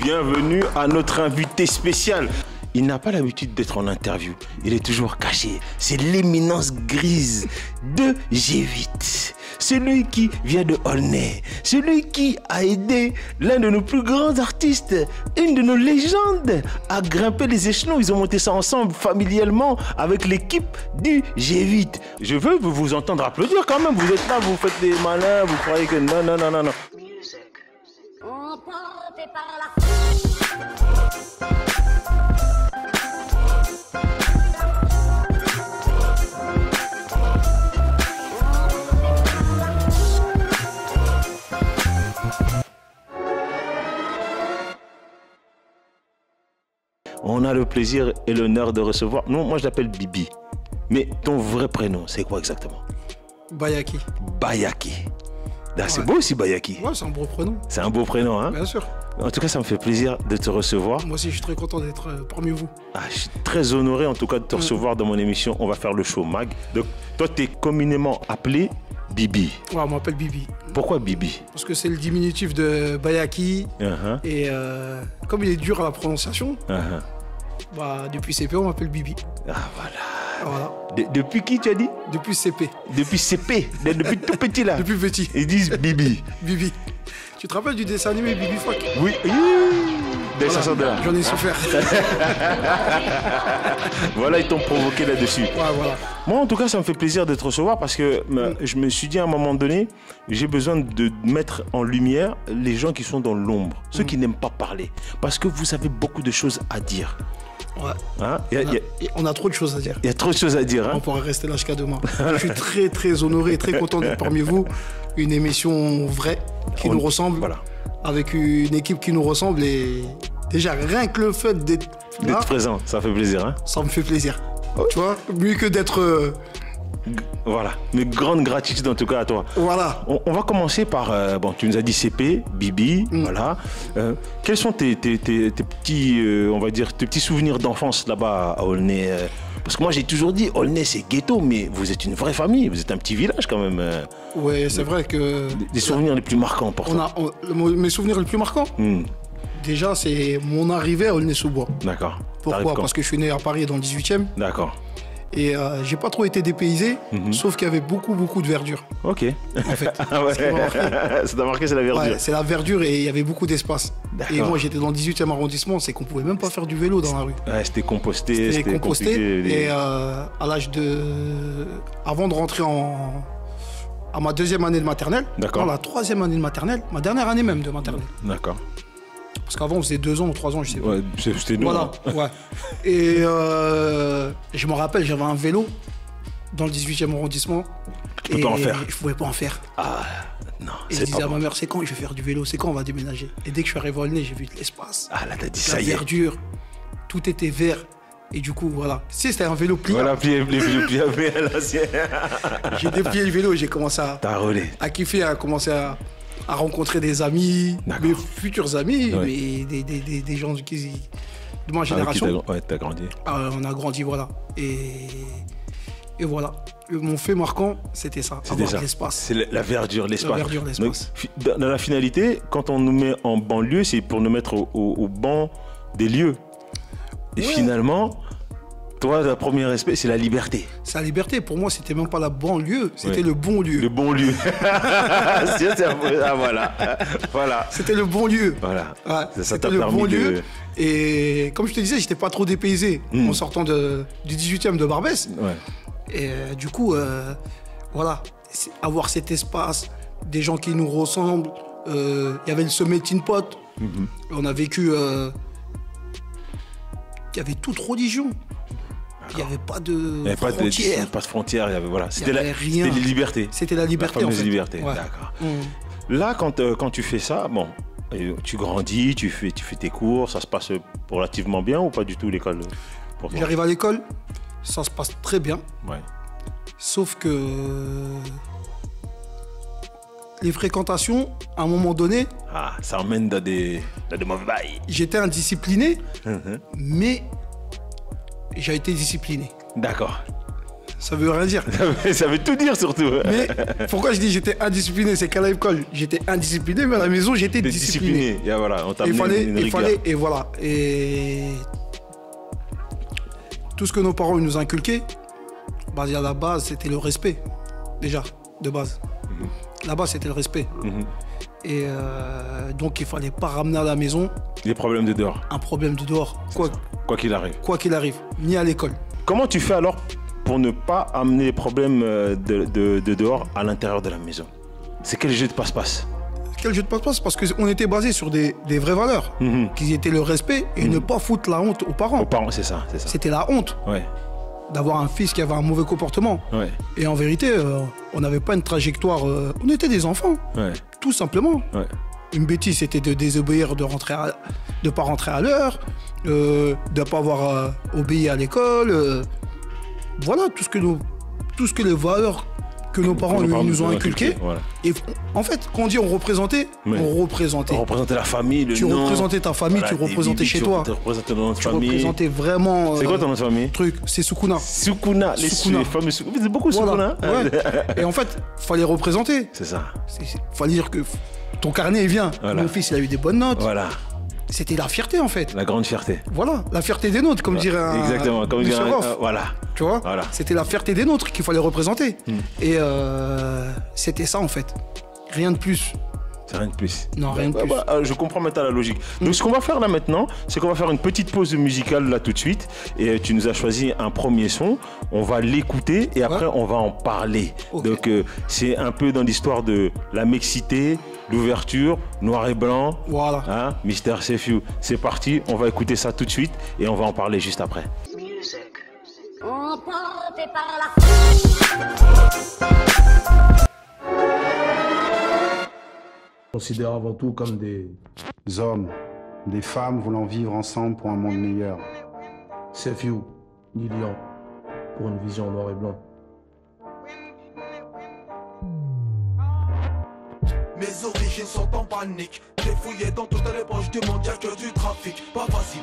bienvenue à notre invité spécial. Il n'a pas l'habitude d'être en interview, il est toujours caché. C'est l'éminence grise de G8. Celui qui vient de Aulnay, celui qui a aidé l'un de nos plus grands artistes, une de nos légendes, à grimper les échelons. Ils ont monté ça ensemble, familialement, avec l'équipe du G8. Je veux vous entendre applaudir quand même. Vous êtes là, vous faites des malins, vous croyez que non. Emporté par la... On a le plaisir et l'honneur de recevoir... Non, moi je l'appelle Bibi. Mais ton vrai prénom, c'est quoi exactement? Bayaki. Bayaki. C'est beau aussi Bayaki. Ouais, c'est un beau prénom. C'est un beau prénom, hein? Bien sûr. En tout cas, ça me fait plaisir de te recevoir. Moi aussi, je suis très content d'être parmi vous. Je suis très honoré en tout cas de te recevoir dans mon émission. On va faire le show Mag. Donc, toi, tu es communément appelé Bibi. Ouais, on m'appelle Bibi. Pourquoi Bibi? Parce que c'est le diminutif de Bayaki. Et comme il est dur à la prononciation, depuis CP, on m'appelle Bibi. Ah, voilà. Voilà. Depuis qui tu as dit? Depuis CP. Depuis CP. Depuis tout petit là. Depuis petit. Ils disent Bibi. Bibi. Tu te rappelles du dessin animé Bibi Fock? Oui. Voilà. J'en ai souffert. Voilà, ils t'ont provoqué là-dessus. Ouais, voilà. Moi, en tout cas, ça me fait plaisir de te recevoir parce que je me suis dit à un moment donné, j'ai besoin de mettre en lumière les gens qui sont dans l'ombre, ceux qui n'aiment pas parler. Parce que vous avez beaucoup de choses à dire. Ouais. Hein? On a trop de choses à dire. Il y a trop de choses à dire. Hein? On pourrait rester là jusqu'à demain. Je suis très très honoré et très content d'être parmi vous. Une émission vraie qui nous ressemble. Voilà. Avec une équipe qui nous ressemble. Et déjà, rien que le fait d'être présent, ça fait plaisir. Hein? Ça me fait plaisir. Oh. Tu vois, mieux que d'être... Voilà, mais grande gratitude en tout cas à toi. Voilà. On va commencer par, tu nous as dit CP, Bibi, voilà. Quels sont tes petits, on va dire, tes petits souvenirs d'enfance là-bas à Aulnay? Parce que moi j'ai toujours dit, Aulnay c'est ghetto, mais vous êtes une vraie famille, vous êtes un petit village quand même. Oui, c'est vrai que... Des souvenirs les plus marquants pour toi? Mes souvenirs les plus marquants déjà, c'est mon arrivée à Aulnay-sous-Bois. D'accord. Pourquoi? Parce que je suis né à Paris dans le 18e. D'accord. Et j'ai pas trop été dépaysé, sauf qu'il y avait beaucoup de verdure. Ok. En fait. Ah ouais. Ça t'a marqué, c'est la verdure. Ouais, c'est la verdure et il y avait beaucoup d'espace. Et moi j'étais dans le 18e arrondissement, c'est qu'on pouvait même pas faire du vélo dans la rue. Ouais, c'était composté. C'était composté. Et à l'âge de... Avant de rentrer à ma deuxième année de maternelle, dans la troisième année de maternelle, ma dernière année même de maternelle. D'accord. Parce qu'avant, on faisait 2 ans ou 3 ans, je sais pas. Ouais, c'était nous. Voilà, ouais. Et je me rappelle, j'avais un vélo dans le 18e arrondissement. Tu peux pas en faire? Je pouvais pas en faire. Ah, non. Et je disais à ma mère, c'est quand je vais faire du vélo? C'est quand on va déménager? Et dès que je suis arrivé à Aulnay, j'ai vu de l'espace. Ah là, t'as dit ça y est. La verdure, tout était vert. Et du coup, voilà. Tu sais, c'était un vélo pliable. Voilà, plié à l'ancien. J'ai déplié le vélo et j'ai commencé à kiffer, à commencer à rencontrer des amis, mes futurs amis, mais des gens de ma génération. Ouais, t'as grandi. On a grandi, voilà. Et voilà. Mon fait marquant, c'était ça, avoir de l'espace. C'est la verdure, l'espace. La verdure, l'espace. Dans la finalité, quand on nous met en banlieue, c'est pour nous mettre au banc des lieux. Et finalement... Toi, le premier respect, c'est la liberté. C'est la liberté. Pour moi, c'était même pas la banlieue, c'était le bon lieu. Le bon lieu. Voilà. C'était le bon lieu. Voilà. Ouais, c'était le bon lieu. Et comme je te disais, j'étais pas trop dépaysé en sortant du 18e de Barbès. Ouais. Et du coup, voilà, avoir cet espace, des gens qui nous ressemblent. Il y avait ce melting pot. On a vécu... il y avait toute religion. Il n'y avait pas de frontières. Pas de frontières, c'était la liberté. C'était la liberté, en fait. Liberté, ouais. D'accord. Là, quand tu fais ça, tu grandis, tu fais tes cours, ça se passe relativement bien ou pas du tout l'école? J'arrive à l'école, ça se passe très bien. Ouais. Sauf que les fréquentations, à un moment donné... ça emmène dans des mauvais bails. J'étais indiscipliné, mais... j'ai été discipliné. D'accord. ça veut rien dire. Ça veut tout dire surtout. Mais pourquoi je dis j'étais indiscipliné? C'est qu'à l'école, j'étais indiscipliné, mais à la maison, j'étais discipliné. Et voilà, on t'a il fallait, et voilà. Et tout ce que nos parents nous inculquaient, bah, à la base, c'était le respect. Déjà, de base. La base, c'était le respect. Et donc, il fallait pas ramener à la maison des problèmes de dehors. Un problème de dehors. Quoi qu'il arrive. Quoi qu'il arrive, ni à l'école. Comment tu fais alors pour ne pas amener les problèmes de dehors à l'intérieur de la maison? C'est quel jeu de passe-passe? Quel jeu de passe-passe? Parce qu'on était basé sur des vraies valeurs, qui étaient le respect et ne pas foutre la honte aux parents. Aux parents, c'est ça. C'était la honte. Ouais. D'avoir un fils qui avait un mauvais comportement. Ouais. Et en vérité, on n'avait pas une trajectoire. On était des enfants. Ouais. Tout simplement. Ouais. Une bêtise, c'était de désobéir, de pas rentrer à l'heure, de ne pas avoir obéi à l'école. Voilà tout ce que les valeurs que nos parents nous ont inculquées. Voilà. Et en fait, quand on dit on représentait, on représentait. On représentait la famille, le nom. Tu représentais ta famille, voilà, tu représentais chez toi. Tu représentais notre famille. Tu représentais vraiment. C'est quoi ton nom de famille? C'est Soukouna. Soukouna, les fameux Soukouna. C'est beaucoup Soukouna. Voilà. Ouais. Et en fait, fallait représenter. C'est ça. Fallait dire que ton carnet, il vient. Voilà. Mon fils, il a eu des bonnes notes. Voilà. C'était la fierté en fait. La grande fierté. Voilà, la fierté des nôtres, comme dirait un. Exactement, comme dirait voilà. Tu vois, voilà. C'était la fierté des nôtres qu'il fallait représenter. Et c'était ça en fait. Rien de plus. C'est rien de plus. Non, rien de plus. Je comprends maintenant la logique. Donc ce qu'on va faire là maintenant, c'est qu'on va faire une petite pause musicale là tout de suite. Et tu nous as choisi un premier son. On va l'écouter et après on va en parler. Okay. Donc c'est un peu dans l'histoire de la mixité, l'ouverture, noir et blanc. Voilà. Hein, Mister Sefiu. C'est parti, on va écouter ça tout de suite et on va en parler juste après. Emporté par la considère avant tout comme des hommes, des femmes voulant vivre ensemble pour un monde meilleur. Sefiu, Lilian, pour une vision noir et blanc. Mes origines sont en panique. J'ai fouillé dans toutes les poches du monde, y'a que du trafic. Pas facile,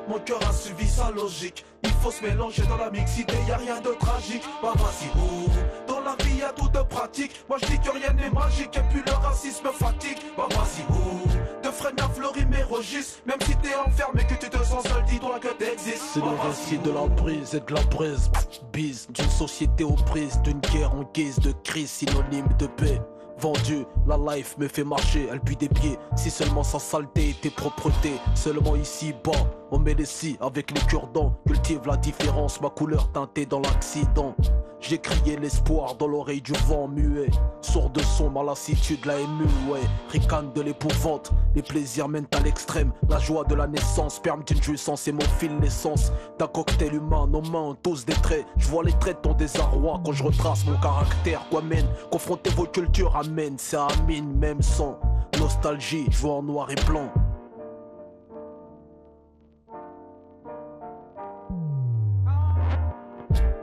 mon cœur a suivi sa logique. Il faut se mélanger dans la mixité, y'a rien de tragique. Pas facile, dans la vie y'a tout de pratique. Moi je dis que rien n'est magique et puis le racisme fatigue. Pas facile, de freine à Fleury mes registres. Même si t'es enfermé que tu te sens seul, dis-toi que t'existes. C'est le récit de la brise et de la braise. Bise d'une société aux prises, d'une guerre en guise de crise, synonyme de paix. Vendu, la life me fait marcher, elle pue des pieds. Si seulement sa saleté était propreté. Seulement ici bas, on met les scies avec les cure-dents. Cultive la différence, ma couleur teintée dans l'accident. J'ai crié l'espoir dans l'oreille du vent muet. Sourd de son, ma lassitude, la émue, ouais. Ricane de l'épouvante, les plaisirs mènent à l'extrême. La joie de la naissance, sperme d'une jouissance et mon fil naissance. D'un cocktail humain, nos mains ont tous des traits. Je vois les traits de ton désarroi quand je retrace mon caractère. Quoi mène, confronter vos cultures amène, c'est amine, même sans nostalgie, je vois en noir et blanc.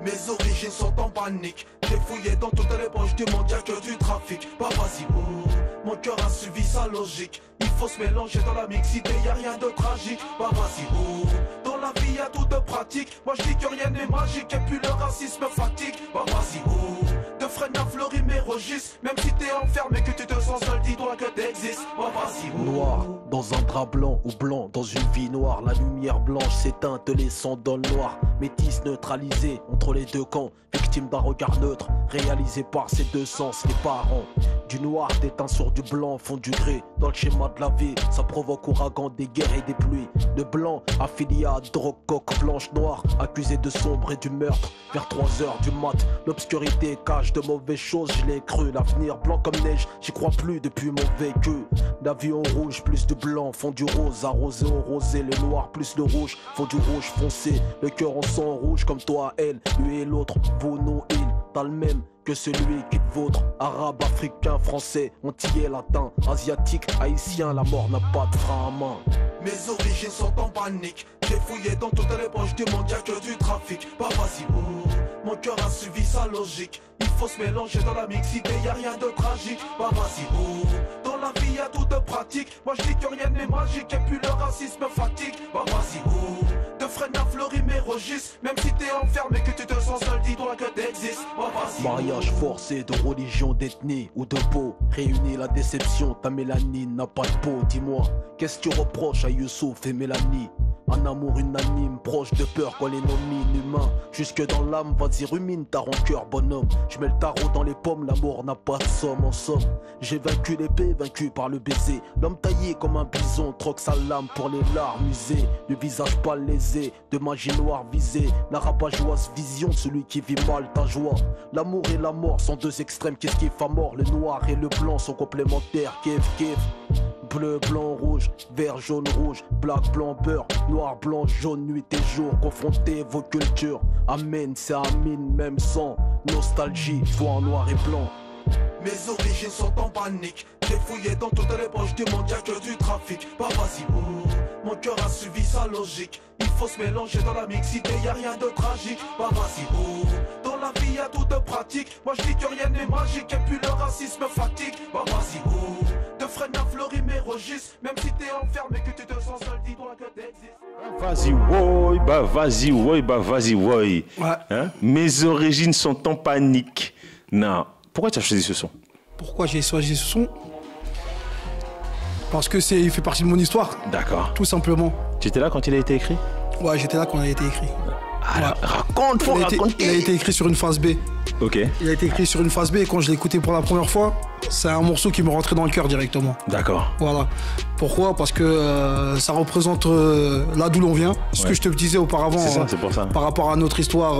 Mes origines sont en panique. J'ai fouillé dans toutes les poches du monde, y'a que du trafic. Pas facile, mon cœur a suivi sa logique. Il faut se mélanger dans la mixité, y'a rien de tragique. Pas facile, dans la vie y'a tout de pratique. Moi je dis que rien n'est magique et puis le racisme fatigue. Pas facile, de freine à Fleury mes registres. Même si t'es enfermé que tu te sens seul, dis-toi que t'existes. Pas facile, noir dans un drap blanc ou blanc dans une vie noire. La lumière blanche s'éteint, te laissant dans le noir. Métis neutralisé entre les deux camps, victime d'un regard neutre réalisé par ces deux sens. Les parents du noir déteints sur du blanc font du gré. Dans le schéma de la vie, ça provoque ouragan, des guerres et des pluies. Le blanc affilié à drogue, coque blanche noire, accusé de sombre et du meurtre. Vers 3h du mat, l'obscurité cache de mauvaises choses. Je l'ai cru, l'avenir blanc comme neige, j'y crois plus depuis mon vécu. L'avion rouge plus du blanc font du rose, arrosé au rosé. Le noir plus le rouge font du rouge foncé. Le cœur en sang rouge comme toi, elle, lui et l'autre, vous, nous, il. T'as le même que celui qui te vôtre. Arabe, africain, français, antillais, latin, asiatique, haïtien, la mort n'a pas de frein à main. Mes origines sont en panique. J'ai fouillé dans toutes les poches du monde, y'a que du trafic. Pas facile, mon cœur a suivi sa logique. Il faut se mélanger dans la mixité, y'a rien de tragique. Pas facile, dans la vie y'a tout de pratique. Moi je dis que rien n'est magique et puis le racisme fatigue. Pas facile, de freine à Fleury mes registres. Même si t'es enfermé que tu te sens seul, dis-toi que t'es Mariage forcé de religion, d'ethnie ou de peau. Réunis la déception, ta mélanine n'a pas de peau. Dis-moi, qu'est-ce que tu reproches à Youssouf et Mélanie? Un amour unanime, proche de peur qu'on les nomine humains. Jusque dans l'âme, vas-y rumine ta rancœur bonhomme. Je mets le tarot dans les pommes, l'amour n'a pas de somme en somme. J'ai vaincu l'épée, vaincu par le baiser. L'homme taillé comme un bison, troque sa lame pour les larmes usées. Le visage pâle lésé, de magie noire visée. La rabat-joieuse vision de celui qui vit mal ta joie. L'amour et la mort sont deux extrêmes qui esquivent à mort. Le noir et le blanc sont complémentaires, kiff kiff. Bleu, blanc, rouge, vert, jaune, rouge, black, blanc, beurre, noir, blanc, jaune, nuit et jour, confrontez vos cultures. Amen, c'est Amine, même sang, nostalgie, foi en noir et blanc. Mes origines sont en panique. J'ai fouillé dans toutes les poches du monde, y'a que du trafic. Bah vas-y, oh, mon cœur a suivi sa logique. Il faut se mélanger dans la mixité, y'a rien de tragique. Bah vas-y, oh, dans la vie y'a tout de pratique. Moi je dis que rien n'est magique et puis le racisme fatigue. Bah vas-y, oh, de freine à fleurir mes registres. Même si t'es enfermé, que tu te sens seul, dis-toi que t'existes. Vas-y, woy, bah vas-y, woy, bah vas-y, woy. Ouais. Hein? Mes origines sont en panique. Non. Pourquoi tu as choisi ce son? Pourquoi j'ai choisi ce son? Parce que il fait partie de mon histoire. D'accord. Tout simplement. Tu étais là quand il a été écrit? Ouais, j'étais là quand il a été écrit. Alors, raconte, faut raconter. Il a été écrit sur une phase B. Ok. Il a été écrit sur une phase B et quand je l'ai écouté pour la première fois, c'est un morceau qui me rentrait dans le cœur directement. D'accord. Voilà. Pourquoi? Parce que ça représente là d'où l'on vient. Ce que je te disais auparavant. C'est ça, c'est pour ça. Par rapport à notre histoire,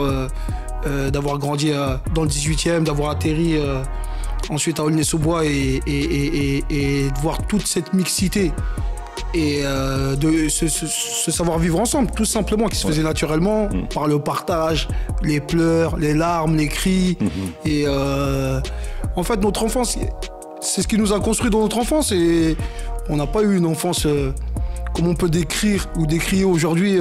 d'avoir grandi dans le 18e, d'avoir atterri ensuite à Aulnay-sous-Bois et de voir toute cette mixité et de ce savoir-vivre ensemble, tout simplement, qui se faisait naturellement par le partage, les pleurs, les larmes, les cris. Et en fait, notre enfance, c'est ce qui nous a construit dans notre enfance et on n'a pas eu une enfance comme on peut décrire ou décrire aujourd'hui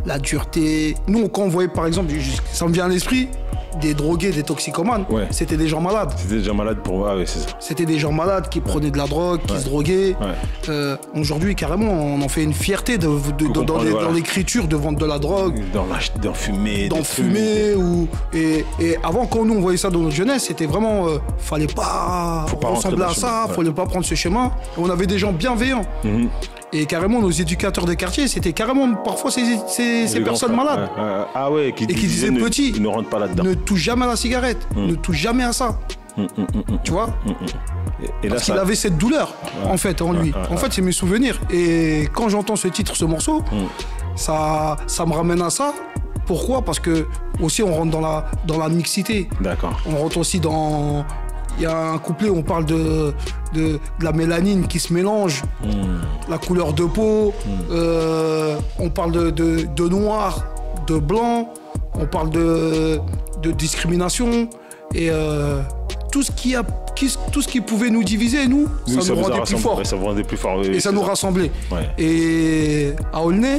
la dureté. Nous, quand on voyait, par exemple, ça me vient à l'esprit, des drogués, des toxicomanes, c'était des gens malades. C'était des gens malades pour moi, oui, c'est ça. C'était des gens malades qui prenaient de la drogue, qui se droguaient. Aujourd'hui, carrément, on en fait une fierté dans l'écriture de vendre de la drogue. D'en fumer. D'en fumer. Et avant, quand nous, on voyait ça dans notre jeunesse, c'était vraiment... fallait pas ressembler à ça, fallait pas prendre ce chemin. Et on avait des gens bienveillants. Et carrément, nos éducateurs de quartier, c'était carrément parfois ces personnes malades. Ah ouais, qui disaient petit, ne rentre pas là-dedans. Ne touche jamais à la cigarette, ne touche jamais à ça. Tu vois? Et là, parce qu'il avait cette douleur, en fait, en lui. En fait, c'est mes souvenirs. Et quand j'entends ce titre, ce morceau, ça me ramène à ça. Pourquoi? Parce que aussi, on rentre dans la mixité. D'accord. On rentre aussi dans... Il y a un couplet où on parle de la mélanine qui se mélange, la couleur de peau, on parle de noir, de blanc, on parle de discrimination et tout ce qui pouvait nous diviser, ça nous rendait plus forts. Ça nous rendait plus forts. Et ça nous rassemblait. Et à Aulnay,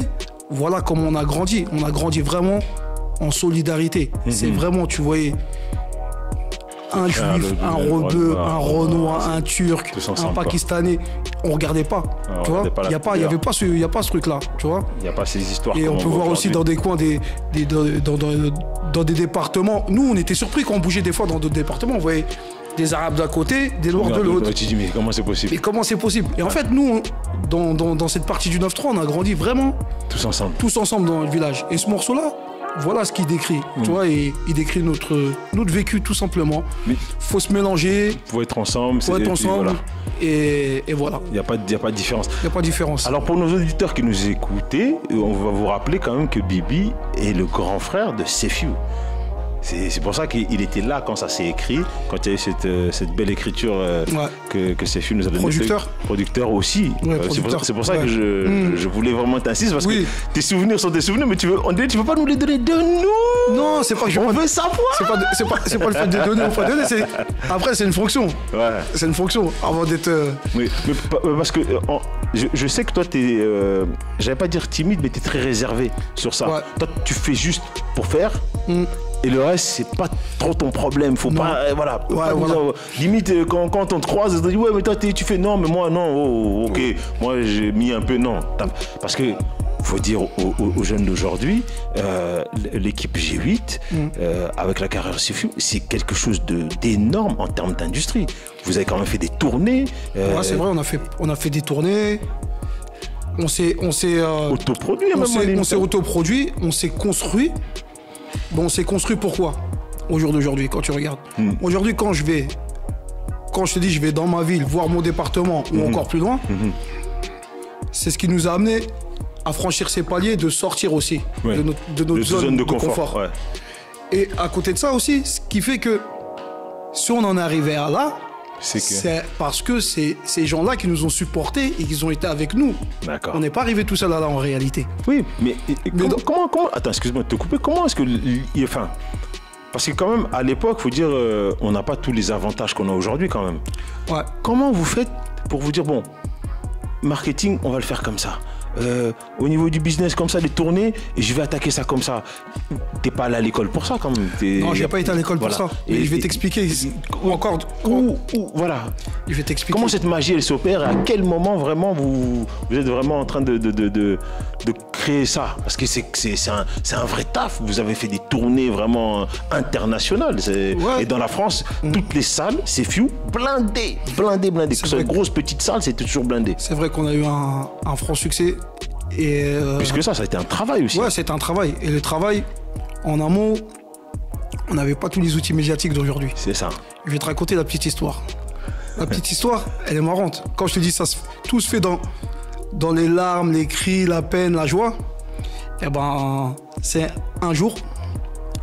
voilà comment on a grandi. On a grandi vraiment en solidarité. C'est vraiment, tu voyais... Un juif, un rebeu, un renois, un turc, un pakistanais, on regardait pas, tu vois. Il y avait pas ce truc-là, tu vois. Il y a pas ces histoires. Et on peut voir aussi dans des coins dans des départements. Nous, on était surpris quand on bougeait des fois dans d'autres départements. On voyait des Arabes d'un côté, des Noirs de l'autre. Tu dis mais comment c'est possible? Mais comment c'est possible? Et en fait, nous, dans cette partie du 9-3, on a grandi vraiment tous ensemble dans le village. Et ce morceau-là, voilà ce qu'il décrit, tu vois, et il décrit notre vécu tout simplement. Mais faut se mélanger. Faut être ensemble. Et voilà. Il n'y a pas de différence. Il n'y a pas de différence. Alors pour nos auditeurs qui nous écoutaient, on va vous rappeler quand même que Bibi est le grand frère de Sefiu. C'est pour ça qu'il était là quand ça s'est écrit, quand il y a eu cette belle écriture que Sefiu nous a donnée. Producteur aussi. C'est pour ça que je voulais vraiment t'insister, parce que tes souvenirs sont des souvenirs, mais tu veux pas nous les donner de nous. Non, c'est pas que on veut savoir. C'est pas le fait de donner, on peut donner. Après, c'est une fonction. C'est une fonction avant d'être. Oui, mais parce que je sais que toi, t'es, j'allais pas dire timide, mais t'es très réservé sur ça. Toi, tu fais juste pour faire. Et le reste, c'est pas trop ton problème. Faut pas, limite, quand on te croise, on te dit, ouais, mais toi, tu fais non, mais moi, non, ok. Moi, j'ai mis un peu non. Parce que faut dire aux jeunes d'aujourd'hui, l'équipe G8, avec la carrière CFU, c'est quelque chose d'énorme en termes d'industrie. Vous avez quand même fait des tournées. Ouais, c'est vrai, on a fait des tournées. On s'est autoproduit. On s'est autoproduit, on s'est construit. Bon, on s'est construit pourquoi? Au jour d'aujourd'hui, quand tu regardes. Aujourd'hui, quand je te dis je vais dans ma ville, voir mon département ou encore plus loin, c'est ce qui nous a amené à franchir ces paliers, de sortir aussi de notre zone de confort. Ouais. Et à côté de ça aussi, ce qui fait que si on en est arrivé à là, c'est parce que c'est ces gens-là qui nous ont supportés et qui ont été avec nous. D'accord. On n'est pas arrivé tout seul là en réalité. Oui, mais comment attends, excuse-moi de te couper, comment est-ce que... Enfin, parce que quand même, à l'époque, il faut dire, on n'a pas tous les avantages qu'on a aujourd'hui quand même. Ouais. Comment vous faites pour vous dire, bon, marketing, on va le faire comme ça. Au niveau du business, comme ça, des tournées, et je vais attaquer ça comme ça. T'es pas allé à l'école pour ça quand même. Non, j'ai pas été à l'école pour ça. Et je vais t'expliquer encore. Voilà. Je vais t'expliquer. Comment cette magie elle s'opère et à quel moment vraiment vous êtes vraiment en train de créer ça? Parce que c'est un vrai taf. Vous avez fait des tournées vraiment internationales. Et dans la France, toutes les salles, c'est few, blindées. Que ce soit une grosse petite salle, c'était toujours blindé. C'est vrai qu'on a eu un franc succès. Et puisque ça a été un travail aussi. Ouais, c'était un travail. Et le travail, en amont, on n'avait pas tous les outils médiatiques d'aujourd'hui. C'est ça. Je vais te raconter la petite histoire. La petite histoire, elle est marrante. Quand je te dis ça, tout se fait dans les larmes, les cris, la peine, la joie. Et ben, c'est un jour,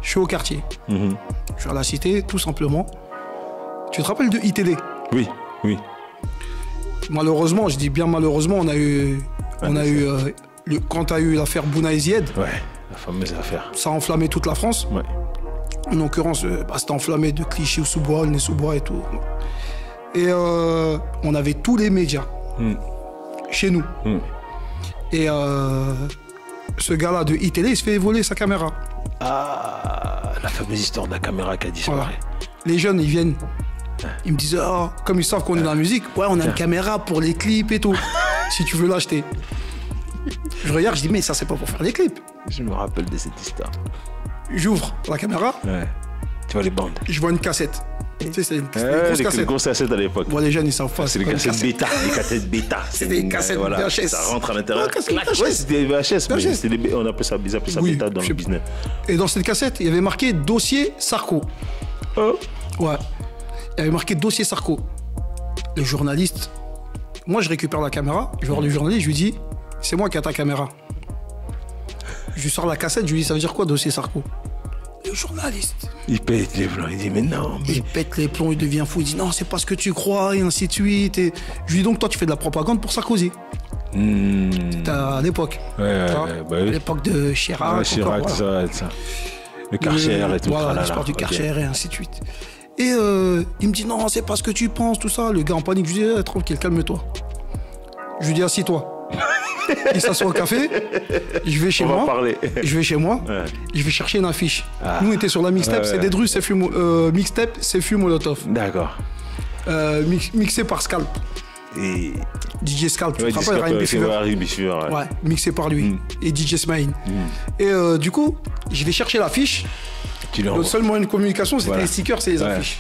je suis au quartier. Je suis à la cité, tout simplement. Tu te rappelles de ITD? Oui. Malheureusement, je dis bien malheureusement, on a eu quand tu as eu l'affaire Bouna et Zied. Ouais, la fameuse affaire. Ça a enflammé toute la France. Ouais. En l'occurrence, c'était enflammé de Clichy, Sous-Bois, Aulnay-sous-Bois et tout. Et on avait tous les médias chez nous. Et ce gars-là de ITD, il se fait voler sa caméra. Ah, la fameuse histoire de la caméra qui a disparu. Voilà. Les jeunes, ils viennent. Ils me disent, comme ils savent qu'on est dans la musique, ouais, on a une caméra pour les clips et tout. Si tu veux l'acheter. Je regarde, je dis, mais ça, c'est pas pour faire les clips. Je me rappelle de cette histoire. J'ouvre la caméra. Ouais. Tu vois les bandes. Je vois une cassette. Tu sais, c'est une grosse cassette. Les grosses cassettes à l'époque. Bon, les jeunes, ils savent pas. C'est les cassettes bêta. Les cassettes bêta. C'est des cassettes VHS. Ça rentre à l'intérieur. Ouais, c'est des VHS. Mais on appelle ça, ils appellent ça bêta dans le business. Et dans cette cassette, il y avait marqué dossier Sarko. Ouais. Il y avait marqué dossier Sarko. Le journaliste, moi je récupère la caméra, je vais voir le journaliste, je lui dis, c'est moi qui ai ta caméra. Je lui sors la cassette, je lui dis, ça veut dire quoi dossier Sarko? Le journaliste. Il pète les plombs, il dit, mais non. Il pète les plombs, il devient fou, il dit, non, c'est pas ce que tu crois, et ainsi de suite. Et je lui dis, donc toi tu fais de la propagande pour Sarkozy. C'était à l'époque. À l'époque de Chirac. Chirac, tout ça. Le Karcher et tout. Voilà, l'histoire du Karcher et ainsi de suite. Et il me dit, non, c'est pas ce que tu penses, tout ça. Le gars en panique, je lui dis, tranquille, calme-toi. Je lui dis, assis-toi. Il s'assoit au café, je vais chez moi. Je vais chez moi, je vais chercher une affiche. Nous, on était sur la mixtape, c'est des drus, c'est mixtape, c'est Few Molotov. D'accord. Mixé par Scalp. Et DJ Scalp, tu te rappelles, Ryan Fever. Ouais, mixé par lui. Et DJ Smaïn. Et du coup, je vais chercher l'affiche. Le seul moyen de communication, c'était les stickers, c'est les affiches.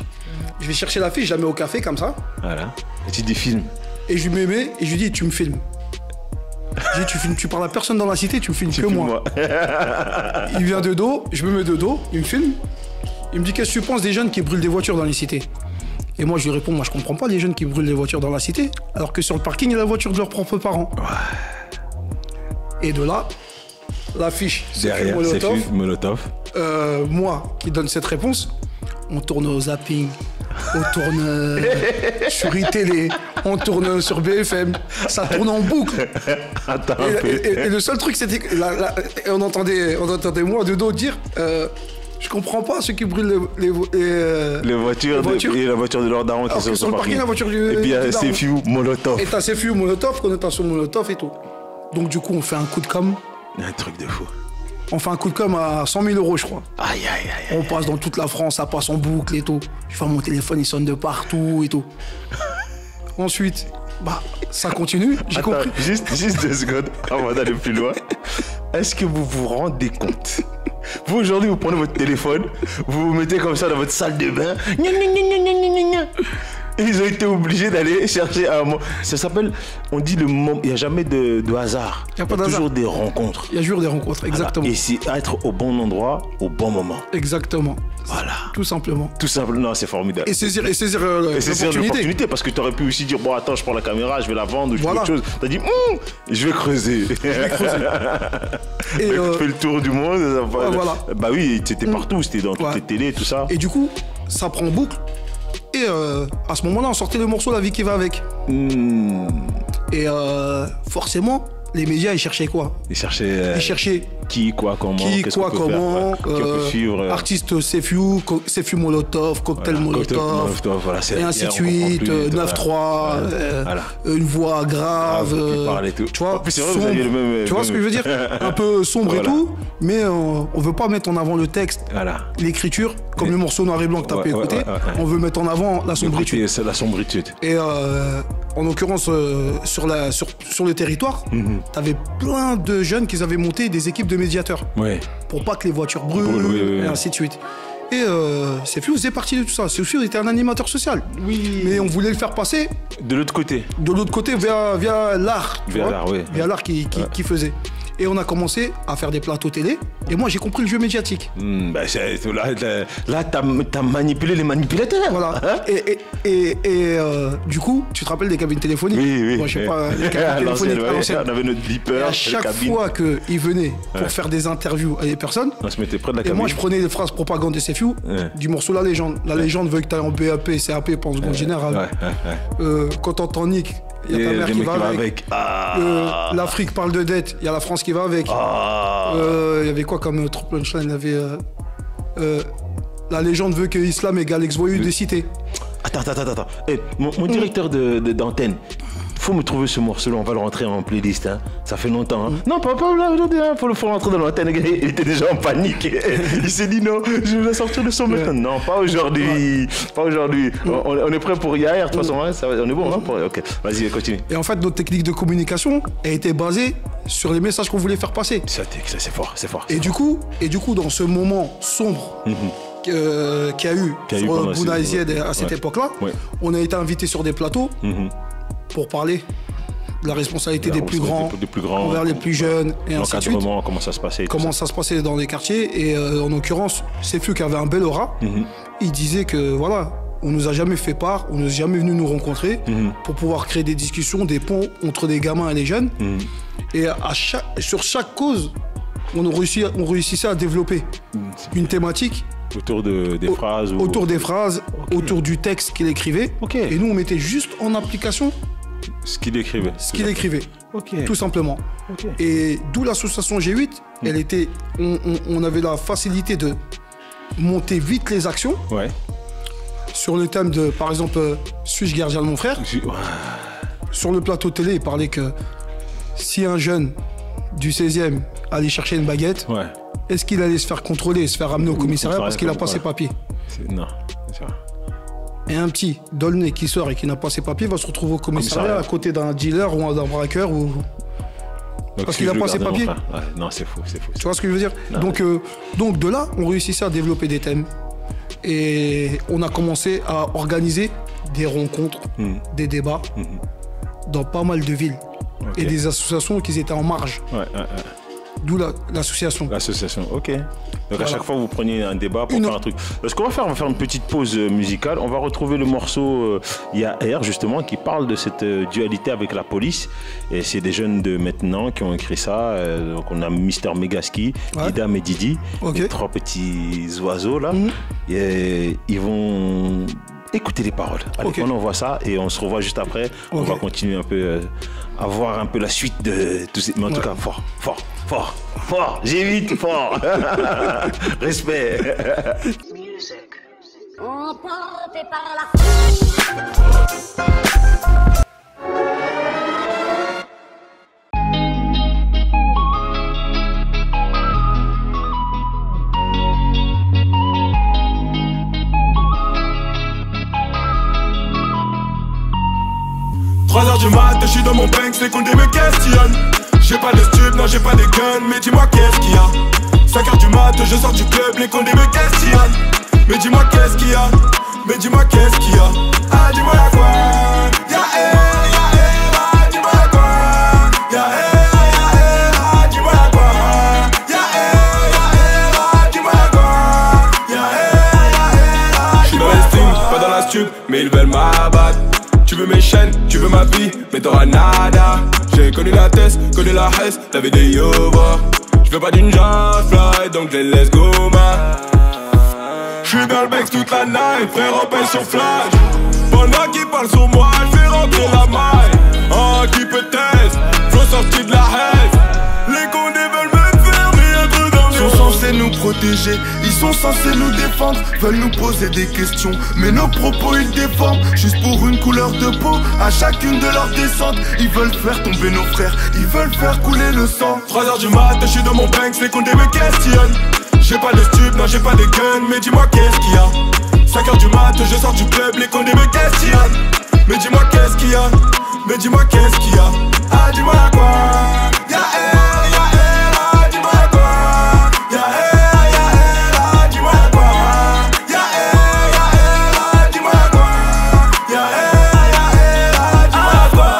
Je vais chercher l'affiche, je la mets au café comme ça. Voilà. Et tu dis filme. Et je lui mets et je lui dis, tu me filmes. Je dis, tu parles à personne dans la cité, tu me filmes que moi. Il vient de dos, je me mets de dos, il me filme. Il me dit, qu'est-ce que tu penses des jeunes qui brûlent des voitures dans les cités? Et moi, je lui réponds, moi, je comprends pas les jeunes qui brûlent des voitures dans la cité, alors que sur le parking, il y a la voiture de leurs propres parents. Et de là, l'affiche, derrière, c'est Molotov. Moi qui donne cette réponse, on tourne au zapping, on tourne sur iTélé, on tourne sur BFM, ça tourne en boucle. Attends et le seul truc, c'était que on entendait moi de dos dire, je comprends pas ceux qui brûlent les voitures. Et la voiture de leur daron qui sont sur le parking. La voiture du et puis il y a ces Few Molotov. Et t'as ces Few Molotov, connotation Molotov et tout. Donc du coup, on fait un coup de com'. Un truc de fou. On fait un coup de com' à 100 000 €, je crois. Aïe. On passe dans toute la France, ça passe en boucle et tout. Je vois mon téléphone, il sonne de partout et tout. Ensuite, ça continue. J'ai compris. Juste 2 secondes avant d'aller plus loin. Est-ce que vous vous rendez compte? Vous, aujourd'hui, vous prenez votre téléphone, vous vous mettez comme ça dans votre salle de bain. Et ils ont été obligés d'aller chercher un mot. Ça s'appelle, on dit le moment, il n'y a jamais de hasard. Il y a pas toujours d'hasard. des rencontres. Il y a toujours des rencontres, exactement. Voilà. Et c'est être au bon endroit, au bon moment. Exactement. Voilà. Tout simplement. Tout simplement, non, c'est formidable. Et saisir c'est l'opportunité. parce que tu aurais pu aussi dire, bon, attends, je prends la caméra, je vais la vendre ou je fais Voilà. autre chose. Tu as dit, je vais creuser. Et Tu fais le tour du monde. voilà. Bah oui, tu étais partout, c'était dans toutes les télés, tout ça. Et du coup, ça prend en boucle. Et à ce moment-là, on sortait le morceau La vie qui va avec. Et forcément, les médias, ils cherchaient quoi? Ils cherchaient Qui, quoi, comment, qui, qu'est-ce quoi, qu'on peut comment, faire, qui on peut suivre. artiste Sefiu Molotov, cocktail Molotov, voilà, et ainsi de suite, 9-3, une voix grave, tu vois, en plus, c'est vrai, vous aviez le même, tu vois ce que je veux dire? Un peu sombre et tout, mais on veut pas mettre en avant le texte, l'écriture, comme le morceau Noir et Blanc que tu as pu écouter, on veut mettre en avant la sombritude. C'est la sombritude. Et en l'occurrence, sur le territoire, tu avais plein de jeunes qui avaient monté des équipes de médiateurs. Ouais. Pour pas que les voitures brûlent, et ainsi de suite. Et Sefiu faisait partie de tout ça. Sefiu était un animateur social. Oui. Mais on voulait le faire passer. De l'autre côté. De l'autre côté, via l'art. Via l'art, oui. Via l'art qui faisait. Et on a commencé à faire des plateaux télé. Et moi, j'ai compris le jeu médiatique. Là, t'as manipulé les manipulateurs. Voilà. Et du coup, tu te rappelles des cabines téléphoniques? Oui. Moi, je sais pas, les cabines téléphoniques à l'ancienne. On avait notre beeper. Et à chaque fois qu'ils venaient pour faire des interviews à des personnes, on se mettait près de la et cabine. moi, je prenais les phrases propagande de Sefiu du morceau La Légende. La Légende veut que tu ailles en BAP, CAP, pas en seconde générale. Quand t'entends Nick, il y a ta mère qui va avec. L'Afrique parle de dette, il y a la France qui va avec. Il y avait quoi comme trop punchline? Il y avait La Légende veut que l'islam égale ex-voyou de cité. Attends. Mon directeur d'antenne, faut me trouver ce morceau-là, on va le rentrer en playlist. Hein. Ça fait longtemps. Hein. Non, pas aujourd'hui, hein. Faut rentrer dans l'antenne. Il était déjà en panique. Il s'est dit non, je vais sortir le son maintenant. Non, pas aujourd'hui. Pas aujourd'hui. On est prêt pour hier, de toute façon. Hein. On est bon, hein, ok, vas-y, continue. Et en fait, notre technique de communication a été basée sur les messages qu'on voulait faire passer. Ça, c'est fort. Et du coup, dans ce moment sombre qu'il y a eu sur Bouna Zied à cette époque-là, on a été invité sur des plateaux pour parler de la responsabilité des plus grands envers les plus jeunes et ainsi de suite. Comment ça se passait. Comment ça se passait dans les quartiers. Et en l'occurrence, Sefiu qui avait un bel aura, il disait que voilà, on nous a jamais fait part, on n'est jamais venu nous rencontrer pour pouvoir créer des discussions, des ponts entre des gamins et les jeunes. Et sur chaque cause, on réussissait à développer une thématique. Autour des phrases. Autour des phrases, autour du texte qu'il écrivait. Et nous, on mettait juste en application ce qu'il écrivait. Tout simplement. Et d'où l'association G8, elle était, on avait la facilité de monter vite les actions. Sur le thème de, par exemple, suis-je gardien de mon frère? Sur le plateau télé, il parlait que si un jeune du 16e allait chercher une baguette, est-ce qu'il allait se faire contrôler et se faire ramener au commissariat parce qu'il n'a pas ses papiers? Non, c'est ça. Et un petit Dolné qui sort et qui n'a pas ses papiers va se retrouver au commissariat à côté d'un dealer ou d'un braqueur ou... Parce qu'il n'a pas ses papiers. Non, c'est faux. Tu vois ce que je veux dire? Donc de là, on réussissait à développer des thèmes. Et on a commencé à organiser des rencontres, des débats dans pas mal de villes. Et des associations qui étaient en marge. D'où l'association. L'association, ok. Donc à chaque fois, vous preniez un débat pour faire un truc. Ce qu'on va faire une petite pause musicale. On va retrouver le morceau IAR, justement, qui parle de cette dualité avec la police. Et c'est des jeunes de maintenant qui ont écrit ça. Donc on a Mister Megaski, Didam et Didi. Les trois petits oiseaux, là. Et ils vont... écoutez les paroles. Allez, on envoie ça et on se revoit juste après. On va continuer un peu à voir un peu la suite de tout ces... Mais en tout cas, fort. G8, fort. Respect. Emporté par la foule. Du mat, je suis dans mon bank, les condés me questionnent. J'ai pas de stup, non j'ai pas des guns, mais dis-moi qu'est-ce qu'il y a. 5h du mat, je sors du club, les condés me questionnent. Mais dis-moi qu'est-ce qu'il y a. Mais dis-moi qu'est-ce qu'il y a. Ah dis-moi y'a quoi. Y'a ah dis-moi y'a quoi. Y'a ah dis-moi y'a quoi. Y'a ah dis-moi y'a quoi. Y'a j'suis dans les strings, pas dans la stup, mais ils veulent m'abattre. Tu veux mes chaînes, tu veux ma vie, mais t'auras nada. J'ai connu la test, connu la hesse, la vie des Yova. J'veux pas d'une jambe fly, donc je les laisse go man. J'suis dans le Bex toute la night, frère on paye sur flash. Pendant qu'ils parlent sur moi, j'fais rentrer la maille. Oh qui peut test, flow sorti de la haine. Les condés veulent me faire, mais un truc dans Ils sont censés nous protéger, ils sont censés nous défendre. Veulent nous poser des questions, mais nos propos ils déforment. Juste pour une couleur de peau, à chacune de leurs descentes. Ils veulent faire tomber nos frères, ils veulent faire couler le sang. 3h du mat, j'suis dans mon Banks, les condés me questionnent. J'ai pas de stup, non j'ai pas de guns, mais dis-moi qu'est-ce qu'il y a. 5h du mat, je sors du club, les condés me questionnent. Mais dis-moi qu'est-ce qu'il y a. Mais dis-moi qu'est-ce qu'il y a. Ah dis-moi y'a quoi. Y'a ah dis-moi y'a quoi. Y'a ah dis-moi y'a quoi. Y'a dis-moi y'a quoi. Y'a dis-moi y'a quoi.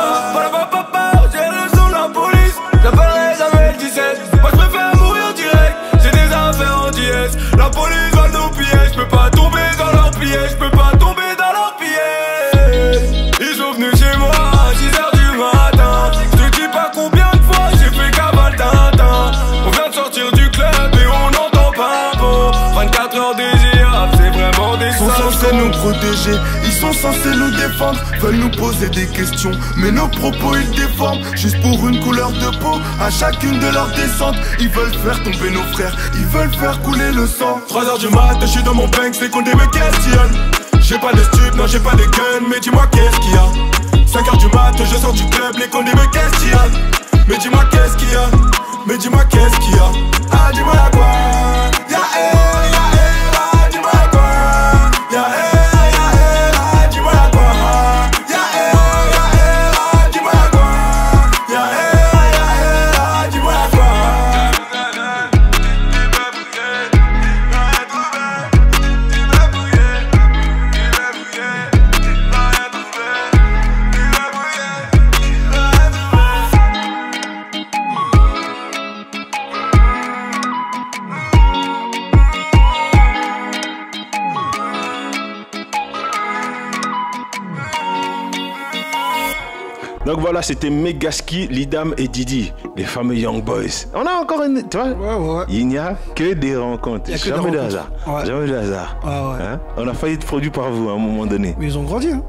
J'ai le son de la police, j'appellerai jamais le 17. Moi j'préfère mourir direct, j'ai des affaires en DS. La police va nous piller, j'peux pas tomber dans leur piège, j'peux pas tomber dans leur piège. Ils sont venus chez moi à 6h du matin. J'te dis pas combien de fois j'ai fait cavale Tintin. On vient de sortir du club et on n'entend pas bon. 24 heures désirables, c'est vraiment des Ils sont censés nous protéger, ils sont censés nous défendre. Veulent nous poser des questions, mais nos propos ils déforment. Juste pour une couleur de peau, à chacune de leurs descentes. Ils veulent faire tomber nos frères, ils veulent faire couler le sang. 3h du mat, j'suis dans mon Banks, les condés me questionnent. J'ai pas de stup, non j'ai pas de guns, mais dis-moi qu'est-ce qu'il y a. 5h du mat, je sors du club, les condés me questionnent. Mais dis-moi qu'est-ce qu'il y a. Mais dis-moi qu'est-ce qu'il y a. Ah dis-moi y'a quoi. Y'a dis-moi y'a quoi. Y'a dis-moi y'a quoi. Y'a dis-moi y'a quoi. Y'a dis-moi y'a quoi. Donc voilà, c'était Megaski, Lidam et Didi, les fameux Young Boys. On a encore une, tu vois, Ouais. il n'y a que des rencontres, jamais de hasard. Ouais. Jamais de hasard. Ouais. Hein? On a failli être produit par vous à un moment donné. Mais ils ont grandi, hein.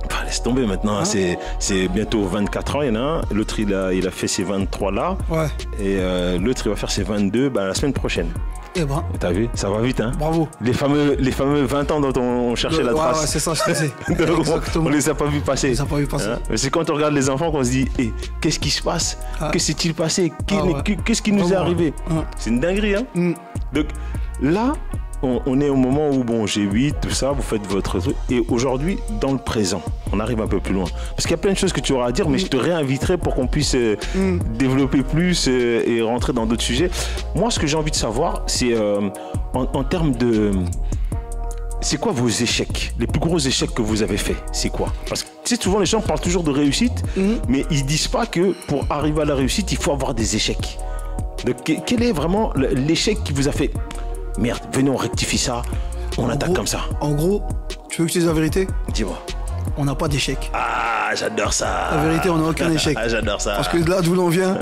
Enfin, laisse tomber maintenant, c'est bientôt 24 ans, il y en a un. L'autre, il a fait ses 23 là. Ouais. Et l'autre, il va faire ses 22 la semaine prochaine. Eh ben, T'as vu? Ça va vite, hein? bravo. Les fameux 20 ans dont on cherchait la trace. Ouais, c'est ça, je sais. Donc, Exactement. on les a pas vus passer. On les a pas vus passer. Hein? Mais c'est quand on regarde les enfants qu'on se dit, qu'est-ce qui se passe? Ah. Que s'est-il passé? Ouais. Qu'est-ce qui nous est Vraiment. arrivé? C'est une dinguerie, hein? Donc là, on est au moment où, bon, G8, tout ça, vous faites votre truc. Et aujourd'hui, dans le présent, on arrive un peu plus loin. Parce qu'il y a plein de choses que tu auras à dire, mais je te réinviterai pour qu'on puisse développer plus et rentrer dans d'autres sujets. Moi, ce que j'ai envie de savoir, c'est en termes de... C'est quoi vos échecs? Les plus gros échecs que vous avez faits, c'est quoi? Parce que tu sais, souvent les gens parlent toujours de réussite, mais ils disent pas que pour arriver à la réussite, il faut avoir des échecs. Donc, quel est vraiment l'échec qui vous a fait merde, venez on rectifie ça, on attaque comme ça? En gros, tu veux que je te dise la vérité? Dis-moi. On n'a pas d'échec. Ah, j'adore ça. La vérité, on n'a aucun échec. Ah, j'adore ça. Parce que là d'où l'on vient.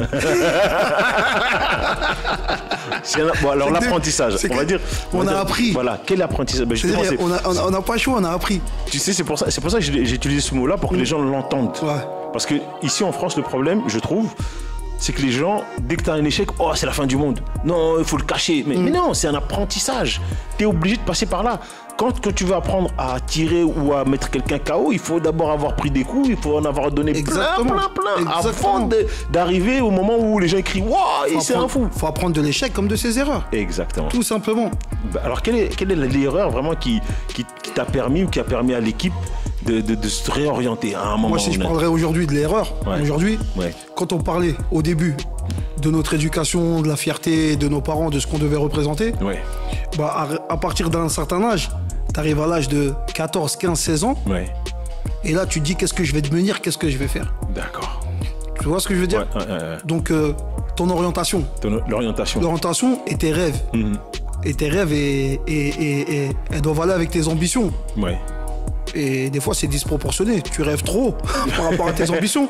Bon, alors l'apprentissage, on va dire. On a appris. Voilà, quel apprentissage? C'est-à-dire, on n'a pas le choix, on a appris. Tu sais, c'est pour ça que j'ai utilisé ce mot-là pour que les gens l'entendent. Ouais. Parce que ici en France, le problème, je trouve, c'est que les gens, dès que tu as un échec, oh, c'est la fin du monde. Non, il faut le cacher. Mais non, c'est un apprentissage. Tu es obligé de passer par là. Quand tu veux apprendre à tirer ou à mettre quelqu'un KO, il faut d'abord avoir pris des coups, il faut en avoir donné plein, avant d'arriver au moment où les gens crient « Waouh, c'est un fou !» Il faut apprendre de l'échec comme de ses erreurs. Exactement. Tout simplement. Alors, quelle est l'erreur vraiment qui t'a permis ou qui a permis à l'équipe de se réorienter à un moment? Moi, si je parlerais aujourd'hui de l'erreur, aujourd'hui, quand on parlait au début de notre éducation, de la fierté de nos parents, de ce qu'on devait représenter. Ouais. Bah, à partir d'un certain âge, tu arrives à l'âge de 14, 15, 16 ans. Ouais. Et là, tu te dis qu'est-ce que je vais devenir, qu'est-ce que je vais faire. D'accord. Tu vois ce que je veux dire? Ouais. Donc, ton orientation. L'orientation. L'orientation et tes rêves. Et tes rêves, et elles doivent aller avec tes ambitions. Ouais. Et des fois, c'est disproportionné. Tu rêves trop par rapport à tes ambitions.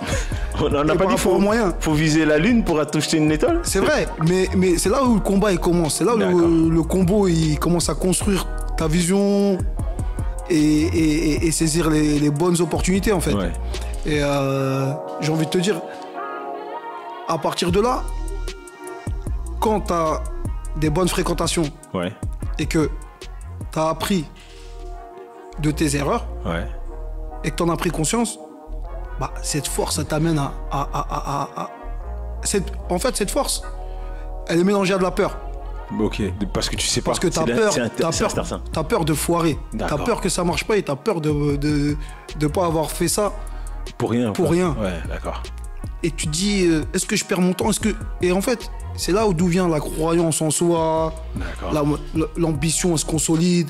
On n'a pas dit faut viser la lune pour toucher une étoile. C'est vrai, mais c'est là où le combat il commence. C'est là où le combo il commence à construire ta vision et saisir les bonnes opportunités en fait. Ouais. Et j'ai envie de te dire, à partir de là, quand tu as des bonnes fréquentations et que tu as appris de tes erreurs et que tu en as pris conscience, bah, cette force, ça t'amène en fait, cette force, elle est mélangée à de la peur. Ok, parce que tu sais pas. Parce que t'as peur de foirer. T'as peur que ça marche pas et t'as peur de pas avoir fait ça pour rien. Ouais, d'accord. Et tu te dis, est-ce que je perds mon temps? Et en fait, c'est là d'où vient la croyance en soi, l'ambition, elle se consolide.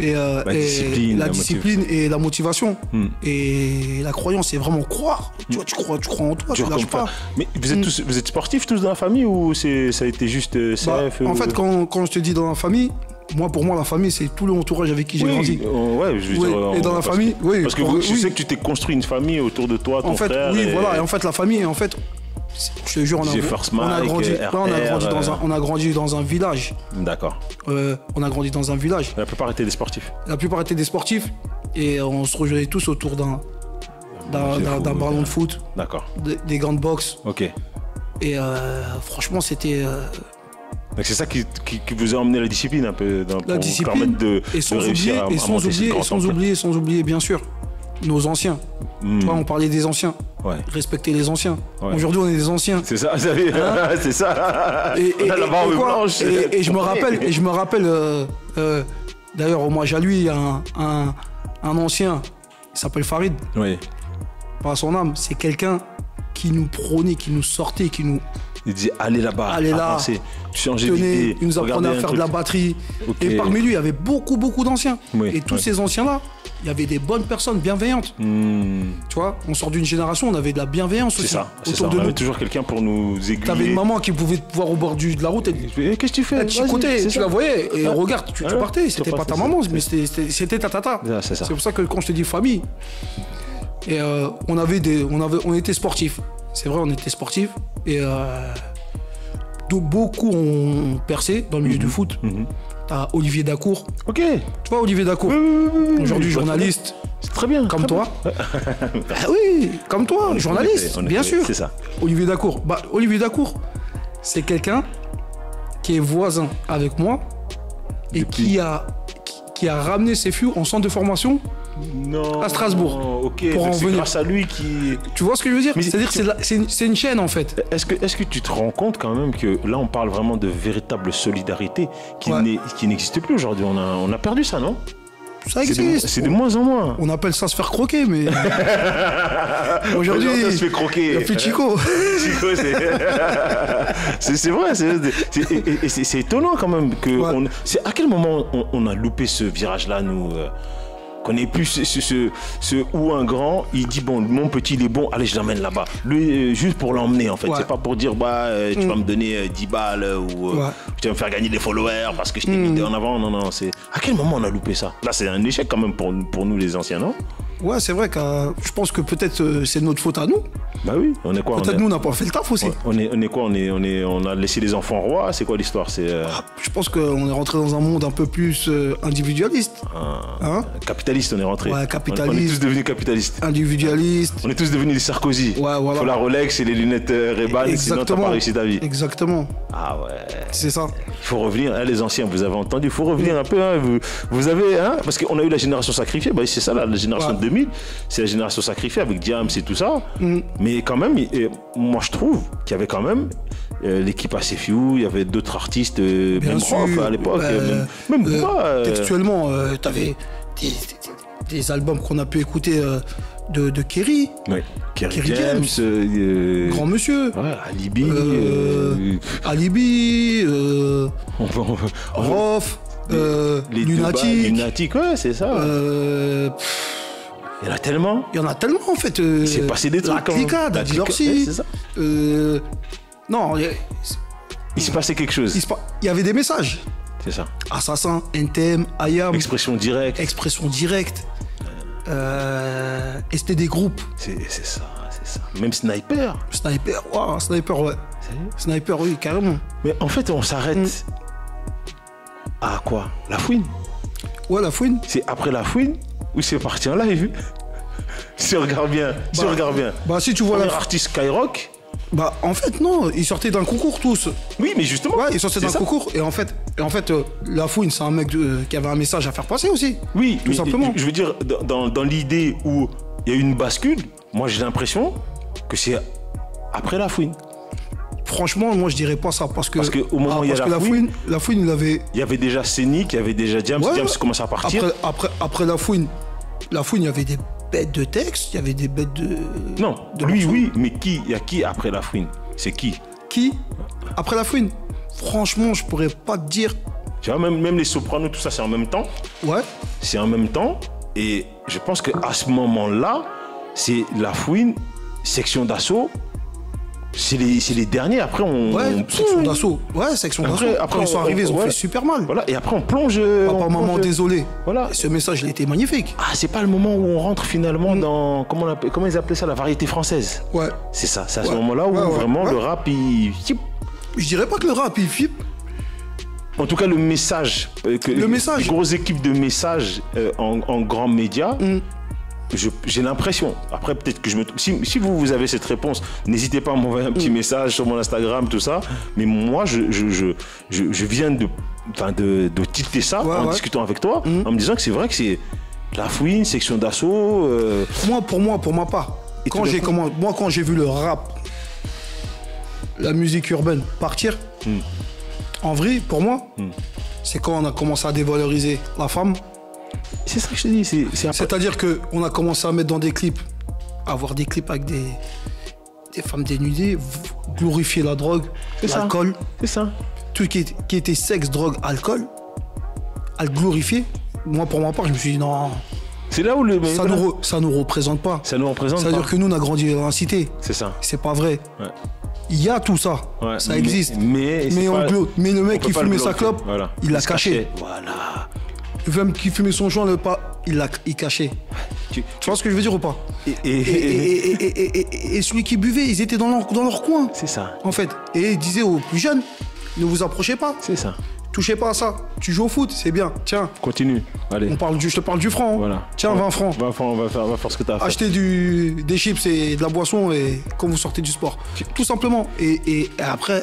Et la discipline et la motivation. Et la croyance, c'est vraiment croire. Tu vois, tu crois en toi, tu lâches pas. Mais vous êtes sportifs tous dans la famille ou ça a été juste CF En fait, quand je te dis dans la famille, pour moi, la famille, c'est tout l'entourage avec qui j'ai grandi. Ouais, je veux dire, et dans la famille, parce que je sais que tu t'es construit une famille autour de toi, ton frère. Oui, voilà. Et en fait, la famille, je te jure, on a grandi dans un village. D'accord. On a grandi dans un village. La plupart étaient des sportifs. La plupart étaient des sportifs et on se rejoignait tous autour d'un ballon de foot. D'accord. Des gants de boxe. Ok. Et franchement, c'était. Donc c'est ça qui vous a emmené la discipline un peu, la discipline de réussir à sans oublier bien sûr nos anciens. Tu vois, on parlait des anciens. Respecter les anciens. Aujourd'hui, on est des anciens. C'est ça, c'est ça. On a la barbe blanche. Et je me rappelle, d'ailleurs, au Mois Jaluit, il y a un ancien, il s'appelle Farid. Oui. Par son âme, c'est quelqu'un qui nous prônait, qui nous sortait, qui nous... Il disait allez là-bas, avancez, changez d'idée. Il nous apprenait à faire de la batterie. Okay. Et parmi lui, il y avait beaucoup d'anciens. Et tous ces anciens-là, il y avait des bonnes personnes bienveillantes. Tu vois, on sort d'une génération, on avait de la bienveillance aussi. C'est ça, on avait toujours quelqu'un pour nous aiguiller. T'avais une maman qui pouvait te voir au bord de la route et qu'est-ce que tu fais? Elle te chicotait, tu la voyais et regarde, tu partais. C'était pas ta maman, mais c'était ta tata. C'est pour ça que quand je te dis famille, et on était sportifs. C'est vrai, on était sportifs et beaucoup ont percé dans le milieu du foot. T'as Olivier Dacour. Ok. Tu vois Olivier Dacour. Aujourd'hui journaliste. C'est très bien. Comme toi. Oui, comme toi, journaliste, bien sûr. C'est ça. Olivier Dacour. Olivier Dacour, c'est quelqu'un qui est voisin avec moi et qui a ramené ses filles en centre de formation. Non. À Strasbourg. Ok. Pour en c'est venir. grâce à lui qui. Tu vois ce que je veux dire? C'est-à-dire que c'est une chaîne en fait. Est-ce que tu te rends compte quand même que là on parle vraiment de véritable solidarité qui n'existe plus aujourd'hui. On a perdu ça, non? Ça existe. C'est de moins en moins. On appelle ça se faire croquer, mais. Aujourd'hui, on se fait croquer. Il n'y a plus de Chico. Chico, c'est vrai. C'est étonnant quand même que. C'est à quel moment on a loupé ce virage-là, nous? Qu'on n'ait plus ce où un grand, il dit bon, mon petit il est bon, allez je l'emmène là-bas. Lui, juste pour l'emmener en fait. C'est pas pour dire tu vas me donner 10 balles ou tu vas me faire gagner des followers parce que je t'ai mis en avant. Non, c'est à quel moment on a loupé ça? Là c'est un échec quand même pour nous les anciens, non? Ouais, c'est vrai que je pense que peut-être c'est notre faute à nous. Bah oui, on est quoi? Peut-être nous on n'a pas fait le taf aussi. On est quoi? On a laissé les enfants rois. C'est quoi l'histoire? Je pense qu'on est rentré dans un monde un peu plus individualiste. Capitaliste, on est rentré. Ouais, capitaliste. On est tous devenus capitalistes. Individualiste. On est tous devenus des Sarkozy. Ouais, voilà. Faut la Rolex et les lunettes Ray-Ban, sinon t'as pas réussi ta vie. Exactement. Ah ouais. C'est ça. Il faut revenir, les anciens, vous avez entendu, il faut revenir un peu. Vous avez, parce qu'on a eu la génération sacrifiée, c'est ça, la génération de 2000, c'est la génération sacrifiée avec Diams et tout ça. Mais quand même, moi je trouve qu'il y avait quand même l'équipe ACFU, il y avait d'autres artistes, même Rof à l'époque, même textuellement, t'avais des albums qu'on a pu écouter de Kerry. Ouais. Kerry Kerry James. Grand monsieur. Ouais, Alibi. Alibi. Rof. Les Lunatic. Lunatic, ouais, c'est ça. Il y en a tellement. Il y en a tellement en fait. Il s'est passé des trucs. La Clica, Daddy Lorsi. C'est ça. Non, il s'est passé quelque chose. Il y avait des messages. C'est ça. Assassin, NTM, IAM. Expression directe. Expression directe. Et c'était des groupes. C'est ça, c'est ça. Même Sniper. Sniper, wow, Sniper, ouais. Sniper, oui, carrément. Mais en fait, on s'arrête à quoi? La Fouine. Ouais, la Fouine. C'est après la Fouine ou c'est parti en live? Si on regarde bien, si on regarde bien. Bah, si tu vois premier artiste Skyrock. Bah, en fait, non, ils sortaient d'un concours tous. Oui, mais justement. Ouais, ils sortaient d'un concours. Et en fait, la Fouine, c'est un mec qui avait un message à faire passer aussi. Oui, tout simplement. Je veux dire, dans l'idée où il y a eu une bascule, moi j'ai l'impression que c'est après la Fouine. Franchement, moi je dirais pas ça parce que au moment où il y a la Fouine, il avait. Il y avait déjà Scénic, il y avait déjà James. Ouais, James commençait à partir. Après la Fouine, il y avait des bêtes de texte, il y avait des bêtes de. Non, lui oui, mais il y a qui après la Fouine? C'est qui? Qui après la Fouine? Franchement, je pourrais pas te dire. Tu vois, même les sopranos, tout ça, c'est en même temps. Ouais. C'est en même temps. Et je pense qu'à ce moment-là, c'est la Fouine, Section d'Assaut. C'est les derniers. Après, Section d'Assaut. Ouais, Section d'Assaut. Après, ils sont arrivés, ils ont fait super mal. Voilà. Et après, on plonge. Papa, maman, désolé. Voilà. Et ce message, il était magnifique. Ah, c'est pas le moment où on rentre finalement dans. Comment ils appelaient ça? La variété française. Ouais. C'est ça. C'est à ce moment-là où vraiment le rap, il. Je dirais pas que le rap, il flippe. En tout cas, le message. Le message. Les grosses équipes de messages en grands médias. J'ai l'impression, après peut-être que je me trompe, si vous avez cette réponse, n'hésitez pas à m'envoyer un petit message sur mon Instagram, tout ça, mais moi je viens de tilter ça en discutant avec toi, en me disant que c'est vrai que c'est la Fouine, Section d'Assaut. Moi, pour ma part, quand j'ai vu le rap, la musique urbaine partir, en vrai, pour moi, c'est quand on a commencé à dévaloriser la femme. C'est ça que je te dis. C'est-à-dire qu'on a commencé à mettre dans des clips, à avoir des clips avec des femmes dénudées, glorifier la drogue, l'alcool. C'est ça. Tout qui était sexe, drogue, alcool, à le glorifier. Moi, pour ma part, je me suis dit non. C'est là où ça nous représente pas. Ça nous représente pas. C'est-à-dire que nous, on a grandi dans la cité. C'est ça. C'est pas vrai. Ouais. Il y a tout ça. Ouais, ça existe. Mais le mec qui fumait sa clope, il l'a caché. Voilà. Le femme qui fumait son joint, il cachait. Tu vois ce que je veux dire ou pas? Et celui qui buvait, ils étaient dans leur coin. C'est ça. En fait. Et ils disaient aux plus jeunes, ne vous approchez pas. C'est ça. Touchez pas à ça. Tu joues au foot, c'est bien. Tiens. Continue. Allez. Je te parle du franc. Voilà. Tiens, 20 francs. 20 francs, on va faire ce que tu as à faire. Achetez des chips et de la boisson et quand vous sortez du sport. Tout simplement. Et après,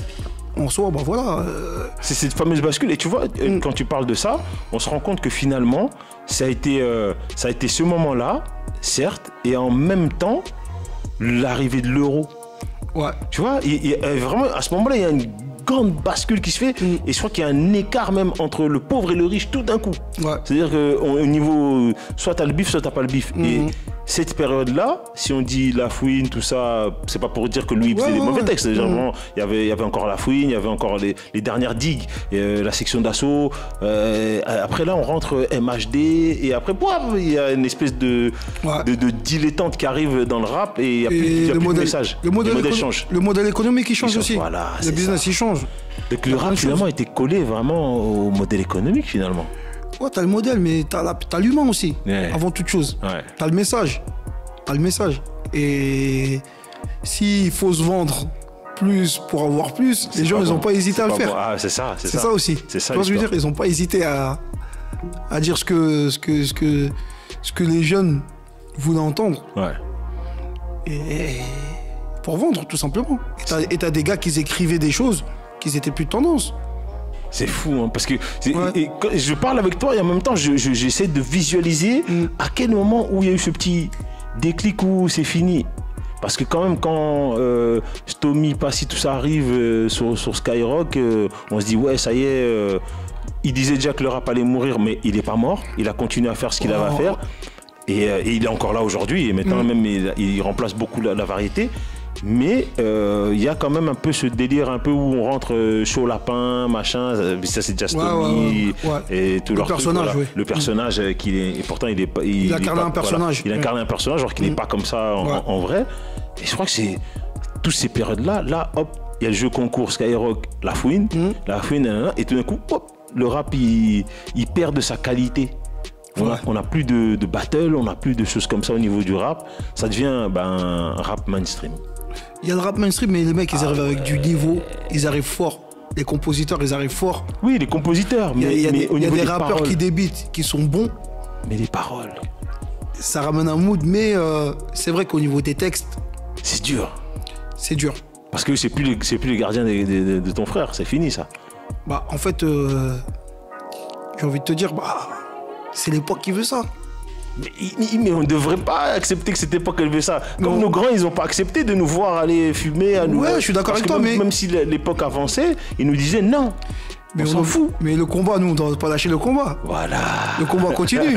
en soi, bah voilà. C'est cette fameuse bascule. Et tu vois, quand tu parles de ça, on se rend compte que finalement, ça a été ce moment-là, certes, et en même temps, l'arrivée de l'euro. Ouais. Tu vois, vraiment, à ce moment-là, il y a une grande bascule qui se fait. Et je crois qu'il y a un écart même entre le pauvre et le riche tout d'un coup. Ouais. C'est-à-dire qu'au niveau, soit t'as le bif, soit t'as pas le bif. Et cette période-là, si on dit la Fouine, tout ça, c'est pas pour dire que lui faisait des mauvais textes. Il y avait encore la Fouine, il y avait encore les dernières digues, la Section d'Assaut. Après là, on rentre MHD et après, il y a une espèce de dilettante qui arrive dans le rap et il n'y a plus de message. Le modèle change. Le modèle économique il change aussi. Voilà, le business il change. Donc le rap finalement était collé vraiment au modèle économique finalement. Ouais, t'as le modèle, mais t'as l'humain aussi, avant toute chose. Ouais. T'as le message. Et s'il faut se vendre plus pour avoir plus, les gens, ils n'ont pas hésité à le faire. Ah, c'est ça. C'est ça aussi. C'est ça. Tu vois ce que je veux dire? Ils n'ont pas hésité à dire ce que les jeunes voulaient entendre. Ouais. Et pour vendre, tout simplement. Et t'as des gars qui écrivaient des choses qui étaient plus de tendance. C'est fou, hein, parce que je parle avec toi et en même temps, j'essaie de visualiser à quel moment où il y a eu ce petit déclic où c'est fini. Parce que quand même, quand Stomy, Passy, tout ça arrive sur Skyrock, on se dit, ouais, ça y est, il disait déjà que le rap allait mourir, mais il n'est pas mort. Il a continué à faire ce qu'il avait à faire. Et il est encore là aujourd'hui. Et maintenant, même, il remplace beaucoup la variété. Mais il y a quand même un peu ce délire un peu où on rentre chaud lapin, machin. Ça, c'est Jastoni et tout leur personnage. Truc, voilà. Le personnage qu'il est. Et pourtant, il incarne un personnage. Voilà. Il incarne un personnage, alors qu'il n'est pas comme ça en vrai. Et je crois que c'est toutes ces périodes-là. Là, hop, il y a le jeu concours Skyrock, La Fouine, et tout d'un coup, hop, le rap, il perd de sa qualité. On n'a plus de battle, on n'a plus de choses comme ça au niveau du rap. Ça devient un rap mainstream. Il y a le rap mainstream, mais les mecs, ils arrivent avec du niveau, ils arrivent fort. Les compositeurs, ils arrivent fort. Oui, les compositeurs, mais il y a des rappeurs qui débitent, qui sont bons. Mais les paroles. Ça ramène un mood, mais c'est vrai qu'au niveau des textes, c'est dur. C'est dur. Parce que c'est plus les gardiens de ton frère, c'est fini ça. Bah, en fait, j'ai envie de te dire, c'est l'époque qui veut ça. Mais on ne devrait pas accepter que cette époque elle veut ça. Comme nos grands, ils n'ont pas accepté de nous voir aller fumer à nous. Ouais, je suis d'accord avec toi, mais même si l'époque avançait, ils nous disaient non. Mais on s'en fout. Mais le combat, nous, on ne doit pas lâcher le combat. Voilà. Le combat continue.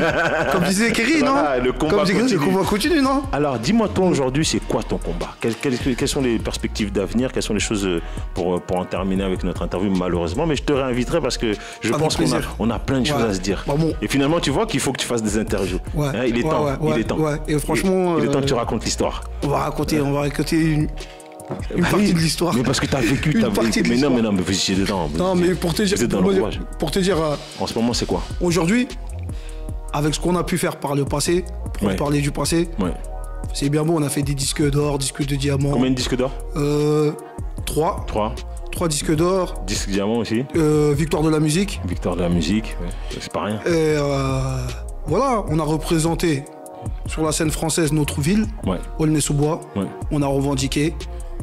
Comme disait Kerry, non? Le combat continue, non? Alors, dis-moi, toi, aujourd'hui, c'est quoi ton combat? Quelles sont les perspectives d'avenir? Quelles sont les choses pour en terminer avec notre interview, malheureusement? Mais je te réinviterai parce que je pense qu'on a plein de choses à se dire. Bon. Et finalement, tu vois qu'il faut que tu fasses des interviews. Il est temps. Et franchement... Il est temps que tu racontes l'histoire. On va raconter une partie de l'histoire. Mais parce que tu as vécu, mais non, mais vous étiez dedans. Non, mais pour te dire, en ce moment, c'est quoi? Aujourd'hui, avec ce qu'on a pu faire par le passé, pour parler du passé, c'est bien beau, on a fait des disques d'or, disques de diamant. Combien de disques d'or? 3. 3 disques d'or. Disques diamant aussi. Victoire de la musique. Victoire de la musique, c'est pas rien. Et voilà, on a représenté sur la scène française notre ville, Aulnay-sous-Bois. On a revendiqué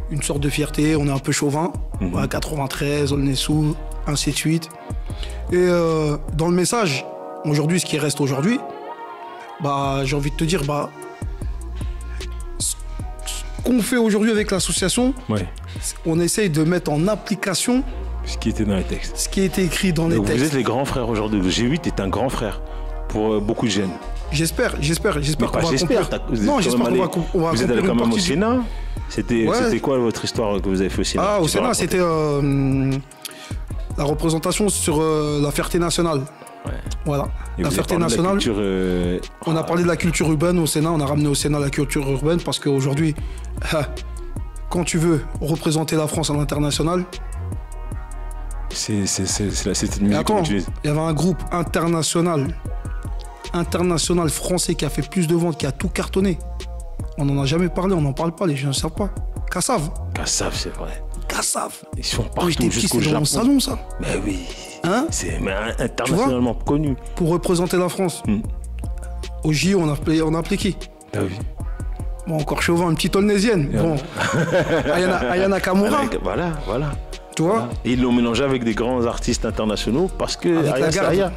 une sorte de fierté, on est un peu chauvin, 93, Aulnay-sous, ainsi de suite. Et dans le message, aujourd'hui, ce qui reste aujourd'hui, j'ai envie de te dire, ce qu'on fait aujourd'hui avec l'association, on essaye de mettre en application ce qui était dans les textes. Ce qui était écrit dans les textes. Vous êtes les grands frères aujourd'hui. Le G8 est un grand frère pour beaucoup de jeunes. J'espère qu'on va j'espère. Non, j'espère qu'on va vous êtes allé quand même au Sénat. C'était quoi votre histoire que vous avez fait au Sénat? Au Sénat, c'était la représentation sur la fierté nationale. Voilà. Et la fierté nationale. On a parlé de la culture urbaine au Sénat. On a ramené au Sénat la culture urbaine parce qu'aujourd'hui, quand tu veux représenter la France à l'international, c'était une musique que tu utilises. Il y avait un groupe international français qui a fait plus de ventes, qui a tout cartonné. On n'en a jamais parlé, on n'en parle pas, les gens ne savent pas. Kassav. Kassav, c'est vrai. Kassav. Ils sont partout jusqu'au Japon. Dans mon salon, ça. Mais oui. Hein? C'est internationalement connu. Pour représenter la France. Au JO, on a appelé qui? Ah oui. Bon, encore chauvin, une petite Aulnaysienne. Bon. Ayana Kamura. Voilà. Tu vois? Et ils l'ont mélangé avec des grands artistes internationaux parce que Aya,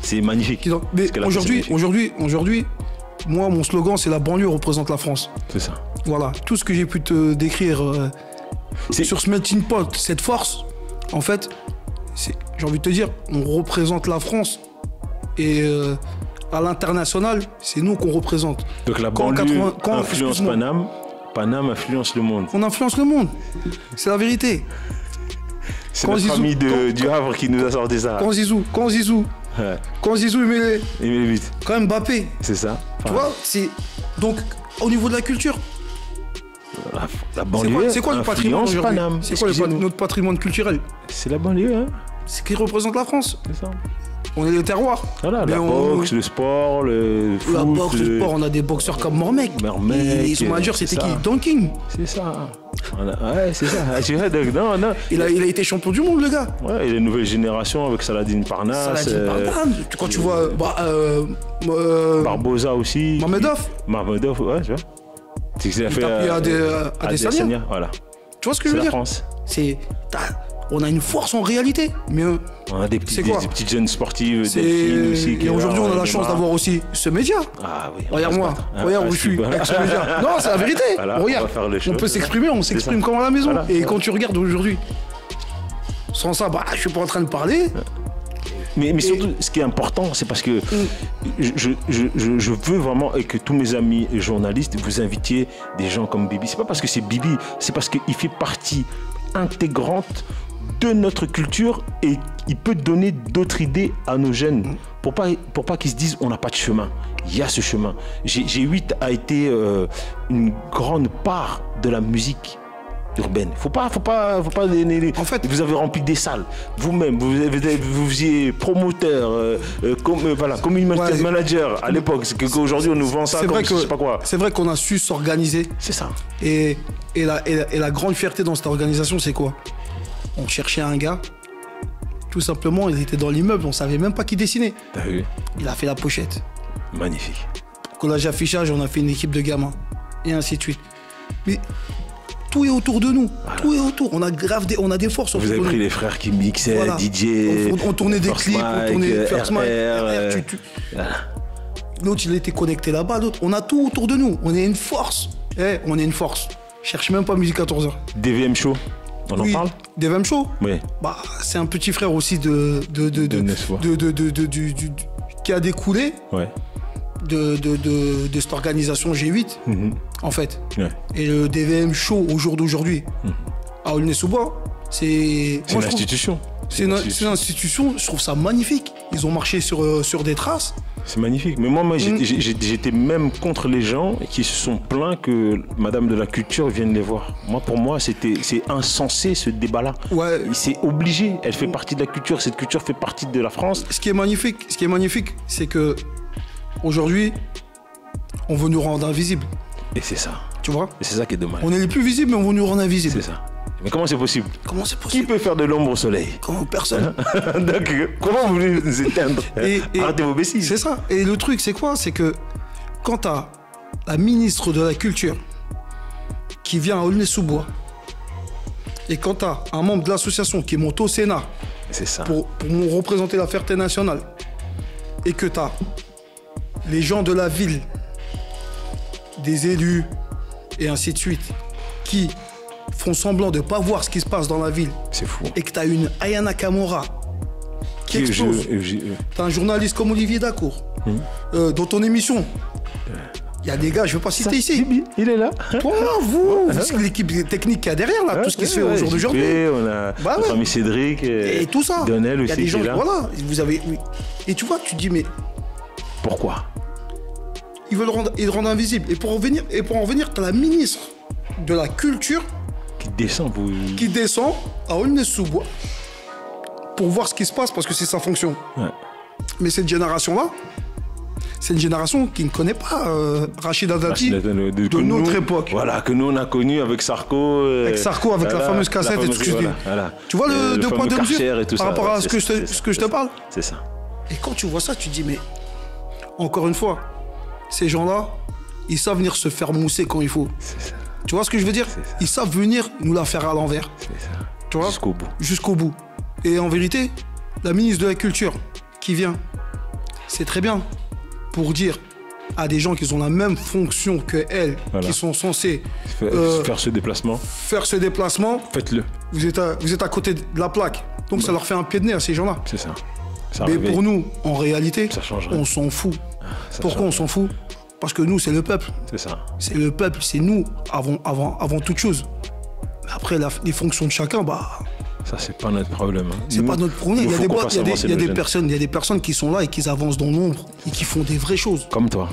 c'est magnifique. Mais aujourd'hui, moi, mon slogan, c'est la banlieue représente la France. C'est ça. Voilà. Tout ce que j'ai pu te décrire sur ce melting pot, cette force, en fait, j'ai envie de te dire, on représente la France et à l'international, c'est nous qu'on représente. Donc la banlieue influence Paname, Paname influence le monde. On influence le monde. C'est la vérité. C'est notre ami du Havre qui nous a sorti ça. Quand Zizou il met les buts. Quand même Mbappé. C'est ça. Tu vois, donc au niveau de la culture. La banlieue. C'est quoi le patrimoine aujourd'hui? C'est quoi notre patrimoine culturel? C'est la banlieue, hein. C'est ce qui représente la France. C'est ça. On est le terroir. Voilà, la boxe, le sport, le foot. La boxe, le sport, on a des boxeurs comme Mormec. Et son manager, c'était qui? Don King. C'est ça. Ouais, c'est ça. Non. Il a été champion du monde, le gars. Ouais, et les nouvelles générations avec Saladin Parnasse. Quand tu vois. Barbosa aussi. Mamedov, ouais, tu vois. Il a fait Adesanya. Voilà. Tu vois ce que je veux dire? C'est la France. On a une force en réalité, mais on a des petites jeunes sportives aussi. Et aujourd'hui, on a la chance d'avoir aussi ce média. Ah oui. Regarde-moi, regarde où je suis avec ce média. Non, c'est la vérité. Voilà, regarde, on peut s'exprimer, on s'exprime comme à la maison. Voilà. Et quand tu regardes aujourd'hui, sans ça, je suis pas en train de parler. Mais surtout, ce qui est important, c'est parce que je veux vraiment et que tous mes amis journalistes, vous invitiez des gens comme Bibi. C'est pas parce que c'est Bibi, c'est parce qu'il fait partie intégrante de notre culture et il peut donner d'autres idées à nos jeunes pour pas qu'ils se disent on n'a pas de chemin. Il y a ce chemin. G8 a été une grande part de la musique urbaine. Faut pas en fait, vous avez rempli des salles vous-même, vous faisiez promoteur community manager à l'époque, c'est qu'aujourd'hui on nous vend ça comme je sais pas quoi. C'est vrai qu'on a su s'organiser. C'est ça. Et la grande fierté dans cette organisation, c'est quoi? On cherchait un gars, tout simplement, il était dans l'immeuble, on savait même pas qui dessinait. T'as vu? Il a fait la pochette. Magnifique. Collage affichage, on a fait une équipe de gamins. Et ainsi de suite. Mais tout est autour de nous. Voilà. Tout est autour. On a on a des forces. Vous avez pris les frères qui mixaient, voilà. DJ. On tournait des clips, on tournait First Mike, voilà. L'autre, il était connecté là-bas. L'autre, on a tout autour de nous. On est une force. On est une force. Cherche même pas Musique 14h. DVM Show. On en parle? DVM Show? Oui. Bah, c'est un petit frère aussi qui a découlé. Ouais. De cette organisation G8, en fait. Ouais. Et le DVM Show au jour d'aujourd'hui, à Aulnay-sous-Bois, c'est une institution. C'est une institution, je trouve ça magnifique. Ils ont marché sur des traces. C'est magnifique. Mais moi j'étais même contre les gens qui se sont plaints que Madame de la Culture vienne les voir. Pour moi, c'est insensé ce débat-là. Ouais. C'est obligé. Elle fait partie de la culture. Cette culture fait partie de la France. Ce qui est magnifique, c'est que aujourd'hui, on veut nous rendre invisibles. Et c'est ça. Tu vois? Et c'est ça qui est dommage. On est les plus visibles, mais on veut nous rendre invisibles. C'est ça. Mais comment c'est possible? Comment c'est possible? Qui peut faire de l'ombre au soleil? Personne. Donc, comment vous voulez nous éteindre? Arrêtez vos bêtises. C'est ça. Et le truc, c'est quoi? C'est que quand tu as la ministre de la Culture qui vient à Aulnay-sous-Bois, et quand tu as un membre de l'association qui monte au Sénat pour représenter la fierté nationale, et que tu as les gens de la ville, des élus, et ainsi de suite, qui font semblant de ne pas voir ce qui se passe dans la ville. C'est fou. Et que tu as une Aya Nakamura qui explose. Tu as un journaliste comme Olivier Dacour. Dans ton émission, il y a des gars, je ne veux pas citer ici. Il est là. Toi, vous, l'équipe technique qu'il y a derrière, là, tout ce qui se fait au jour d'aujourd'hui. On a notre ami Cédric. Et tout ça. Donnel aussi. Il y a des gens, voilà, vous avez... Et tu vois, tu dis, mais... Pourquoi? Ils veulent le rendre invisible. Et pour en venir, tu as la ministre de la Culture qui descend à Aulnay-sous-Bois pour voir ce qui se passe, parce que c'est sa fonction. Ouais. Mais cette génération-là, c'est une génération qui ne connaît pas Rachida Dati de notre époque. Voilà, que nous on a connu avec Sarko. Avec la fameuse cassette et tout ce que je dis. Tu vois le 2 poids 2 mesures par rapport à ce que je te parle? C'est ça. Et quand tu vois ça, tu te dis, mais encore une fois, ces gens-là, ils savent venir se faire mousser quand il faut. C'est ça. Tu vois ce que je veux dire? Ils savent venir nous la faire à l'envers. C'est ça. Tu vois? Jusqu'au bout. Jusqu'au bout. Et en vérité, la ministre de la Culture qui vient, c'est très bien pour dire à des gens qui ont la même fonction que elle, qui sont censés faire ce déplacement. Faites-le. Vous êtes à côté de la plaque. Donc ça leur fait un pied de nez à ces gens-là. C'est ça. Mais pour nous, en réalité, on s'en fout. Pourquoi on s'en fout? Parce que nous, c'est le peuple. C'est ça. C'est le peuple, c'est nous avant toute chose. Mais après, les fonctions de chacun, ça, c'est pas notre problème. C'est pas notre problème. Il y a des personnes qui sont là et qui avancent dans l'ombre et qui font des vraies choses. Comme toi.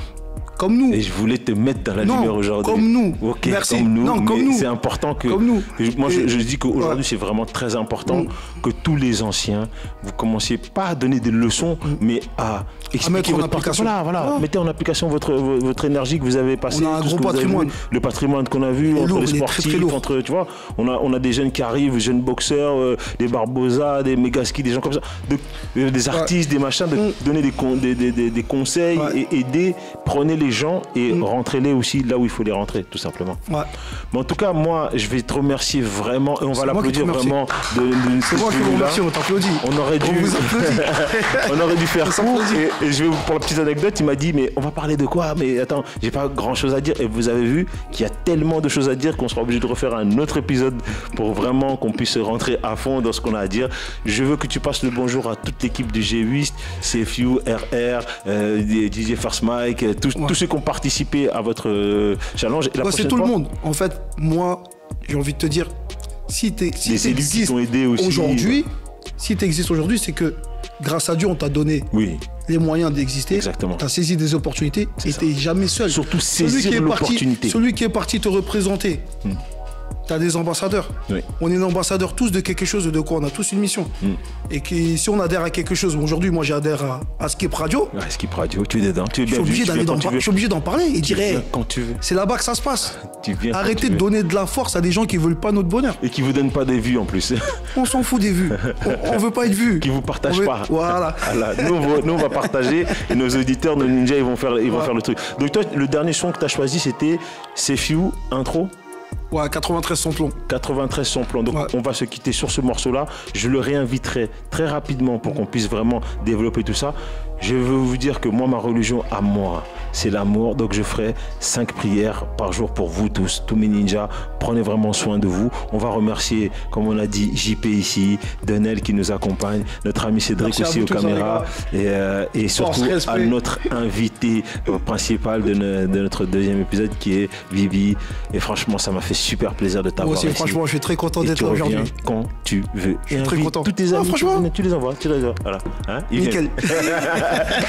Comme nous. Et je voulais te mettre dans la lumière aujourd'hui. Comme nous. Ok, merci. Comme nous. Non, comme nous. C'est important que. Comme nous. Moi, je dis qu'aujourd'hui, c'est vraiment très important que tous les anciens, vous commenciez pas à donner des leçons, mais à expliquer votre application. Voilà. Mettez en application votre énergie que vous avez passée. On a un gros patrimoine. Le patrimoine qu'on a vu entre les sportifs, entre, tu vois, on a des jeunes qui arrivent, jeunes boxeurs, des Barbosa, des Megaski, des gens comme ça, des artistes, des machins, de donner des conseils et aider. Prenez les les gens et rentrez-les aussi là où il faut les rentrer, tout simplement. Ouais. Mais en tout cas, moi, je vais te remercier vraiment et on va l'applaudir vraiment. C'est moi qui vous remercie, on t'applaudit. On aurait dû, on aurait dû faire court. Et je vais pour la petite anecdote, il m'a dit mais on va parler de quoi? Mais attends, j'ai pas grand chose à dire. Et vous avez vu qu'il y a tellement de choses à dire qu'on sera obligé de refaire un autre épisode pour vraiment qu'on puisse rentrer à fond dans ce qu'on a à dire. Je veux que tu passes le bonjour à toute l'équipe du G8, CFU, RR, DJ First Mike, tous ceux qui ont participé à votre challenge. C'est tout le monde. En fait, moi, j'ai envie de te dire, si tu existes aujourd'hui, c'est que grâce à Dieu, on t'a donné les moyens d'exister. Exactement. Tu as saisi des opportunités et tu n'es jamais seul. Surtout saisir l'opportunité. Celui qui est parti te représenter. Tu as des ambassadeurs. Oui. On est ambassadeurs tous de quelque chose, de quoi on a tous une mission. Et que, si on adhère à quelque chose, aujourd'hui, moi j'adhère à Skip Radio. Skip Radio, tu es dedans. Tu es bien je suis obligé d'en parler et dire quand tu veux. C'est là-bas que ça se passe. Arrêtez de donner de la force à des gens qui ne veulent pas notre bonheur. Et qui ne vous donnent pas des vues en plus. On s'en fout des vues. On ne veut pas être vus. Qui ne vous partagent pas. Voilà. Nous, on va partager et nos auditeurs, nos ninjas, ils vont faire le truc. Donc toi, le dernier son que tu as choisi, c'était CFU Intro. Ouais, 93 son plomb. 93 son plomb. Donc on va se quitter sur ce morceau-là. Je le réinviterai très rapidement pour qu'on puisse vraiment développer tout ça. Je veux vous dire que moi, ma religion à moi, c'est l'amour. Donc je ferai 5 prières par jour pour vous tous mes ninjas. Prenez vraiment soin de vous. On va remercier, comme on a dit, JP ici, Denel qui nous accompagne, notre ami Cédric aussi aux caméras et surtout à notre invité principal de notre deuxième épisode qui est Bibi. Et franchement, ça m'a fait super plaisir de t'avoir ici. Franchement, je suis très content d'être là aujourd'hui. Quand tu veux. Je suis très content. Tous tes amis, tu les envoies. Voilà. Hein, nickel.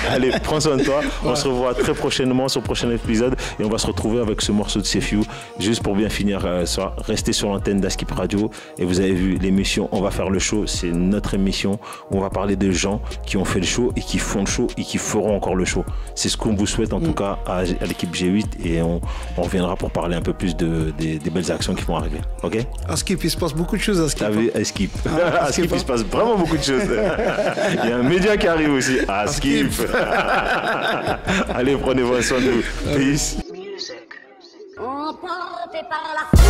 Allez, prends soin de toi. On se revoit très prochainement sur le prochain épisode et on va se retrouver avec ce morceau de CFU. Juste pour bien finir, restez sur l'antenne d'Askip Radio et vous avez vu l'émission On va faire le show. C'est notre émission où on va parler de gens qui ont fait le show et qui font le show et qui feront encore le show. C'est ce qu'on vous souhaite en tout cas à l'équipe G8 et on reviendra pour parler un peu plus des belles actions qui vont arriver. Ok? Askip, il se passe beaucoup de choses à Askip. T'as vu Askip? Askip, il se passe vraiment beaucoup de choses. Il y a un média qui arrive aussi. Askip. Allez, prenez soin de vous. Peace. Emporté par la foule.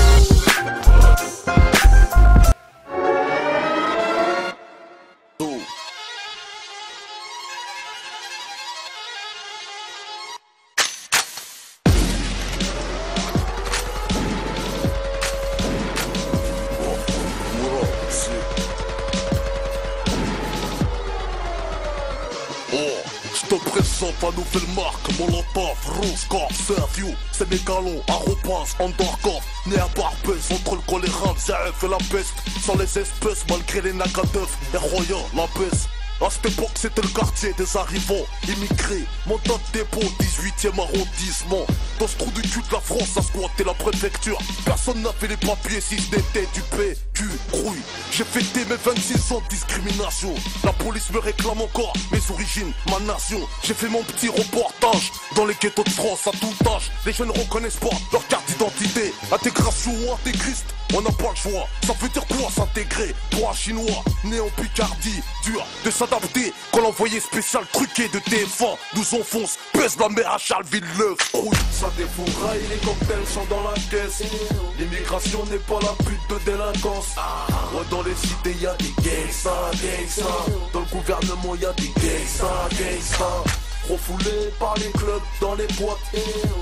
Pas nouvelle marque, Molotov, Rose, Corp, Servio, Sénégalon, Arobase, Andorkov, né à Barbès, entre le choléra, le ZF et la peste, sans les espèces, malgré les nagadefs, et Roya, la baisse. À cette époque, c'était le quartier des arrivants, immigrés, mandat de dépôt, 18e arrondissement. Dans ce trou du cul de la France, ça squattait la préfecture. Personne n'avait les papiers si ce n'était du PQ, grouille. J'ai fêté mes 26 ans de discrimination. La police me réclame encore mes origines, ma nation. J'ai fait mon petit reportage dans les ghettos de France à tout âge. Les jeunes ne reconnaissent pas leur carte d'identité. Intégration ou intégriste, on n'a pas le choix. Ça veut dire quoi s'intégrer? Toi chinois, né en Picardie, dur de s'adapter. Quand l'envoyé spécial truqué de TF1 nous enfonce, pèse la mer à Charleville-Leuve. Ça défouraille, les cocktails sont dans la caisse. L'immigration n'est pas la pute de délinquance. Ouais, dans les cités y'a des gangsters. Dans le gouvernement y'a des gangsters. Refoulés par les clubs dans les boîtes.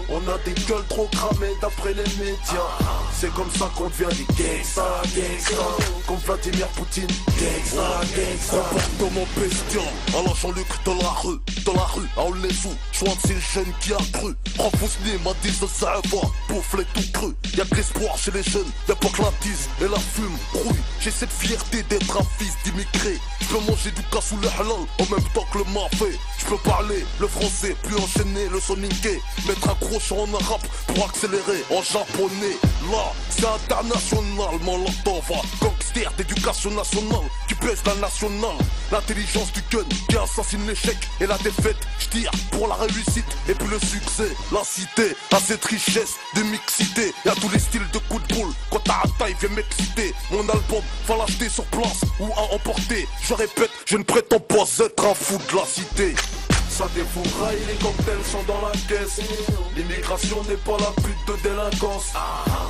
On a des gueules trop cramées d'après les médias. C'est comme ça qu'on devient des gangsters. Comme Vladimir Poutine. Comportement bestial, à la Jean-Luc dans la rue, à Olézou, choix de ces jeunes qui a cru. Renfoncé m'a dit de ça va, bouffler tout cru. Y'a que l'espoir chez les jeunes, y'a pas que la tise et la fume rouille. J'ai cette fierté d'être un fils d'immigré. J'peux manger du cassou le halal en même temps que le mafé. J'peux parler le français, plus enchaîner le soninké. Mettre un crochet en arabe pour accélérer en japonais. Là, c'est international, Molotov. Gangster d'éducation nationale qui baisse la nationale. L'intelligence du gun qui assassine l'échec et la défaite. J'tire pour la réussite et puis le succès. La cité a cette richesse de mixité. Y'a tous les styles de coup de boule. Quand t'as un taille, viens m'exciter. Mon album, va l'acheter sur place ou à emporter. Je répète, je ne prétends pas être un fou de la cité. Ça défouraille, les cocktails sont dans la caisse. L'immigration n'est pas la pute de délinquance.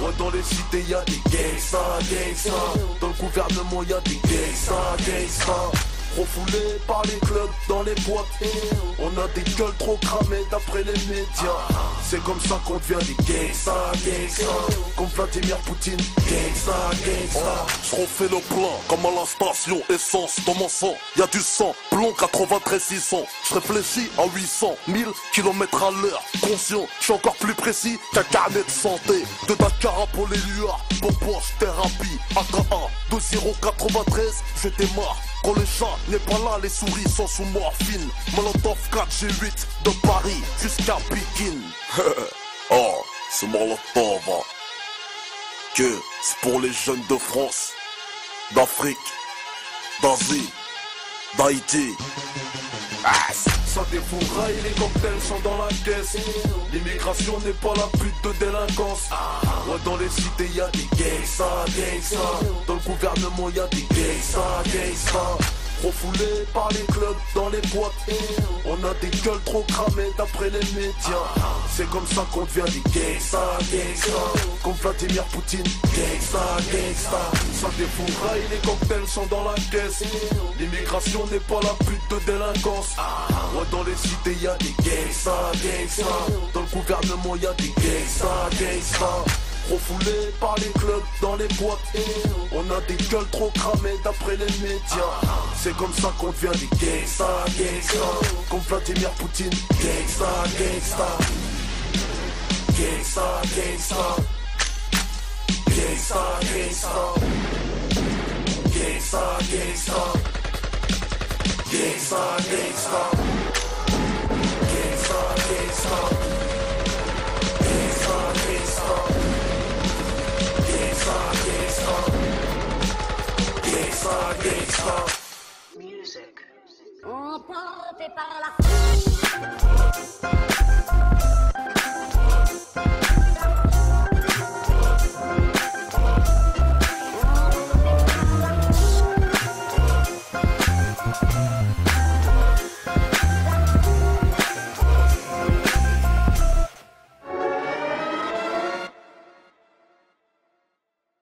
Ouais, dans les cités y'a des gangsters. Dans le gouvernement y'a des gangsters. Refoulés par les clubs dans les boîtes. On a des gueules trop cramées d'après les médias. C'est comme ça qu'on devient des gangsters. Comme Vladimir Poutine, gangsters. Je refais le plein comme à la station essence. Dans mon sang, y a du sang, plomb 93 600. Je réfléchis à 800 000 km à l'heure. Conscient, je suis encore plus précis qu'un carnet de santé. De Dakar à Paul-et-Luard, Popoche, thérapie. AK1, 2093, je démarre. Quand le chat n'est pas là, les souris sont sous morphine. Molotov 4 G8 de Paris jusqu'à Pékin. Oh, c'est Molotov. Hein. Que c'est pour les jeunes de France, d'Afrique, d'Asie, d'Haïti. Ça défouraille, les cocktails sont dans la caisse. L'immigration n'est pas la pute de délinquance. Ouais, dans les cités y'a des gangsters. Dans le gouvernement y'a des gangsters. Refoulés par les clubs dans les boîtes. On a des gueules trop cramées d'après les médias. C'est comme ça qu'on devient des gangsters. Comme Vladimir Poutine, gangsters. Ça défouraille, les cocktails sont dans la caisse. L'immigration n'est pas la pute de délinquance. Ouais, dans les cités y'a des gangsters. Dans le gouvernement y'a des gangsters. Refoulés par les clubs dans les boîtes. On a des gueules trop cramées d'après les médias. C'est comme ça qu'on devient des gangsters. Comme Vladimir Poutine, gangsters. Gangsters. Gangsters.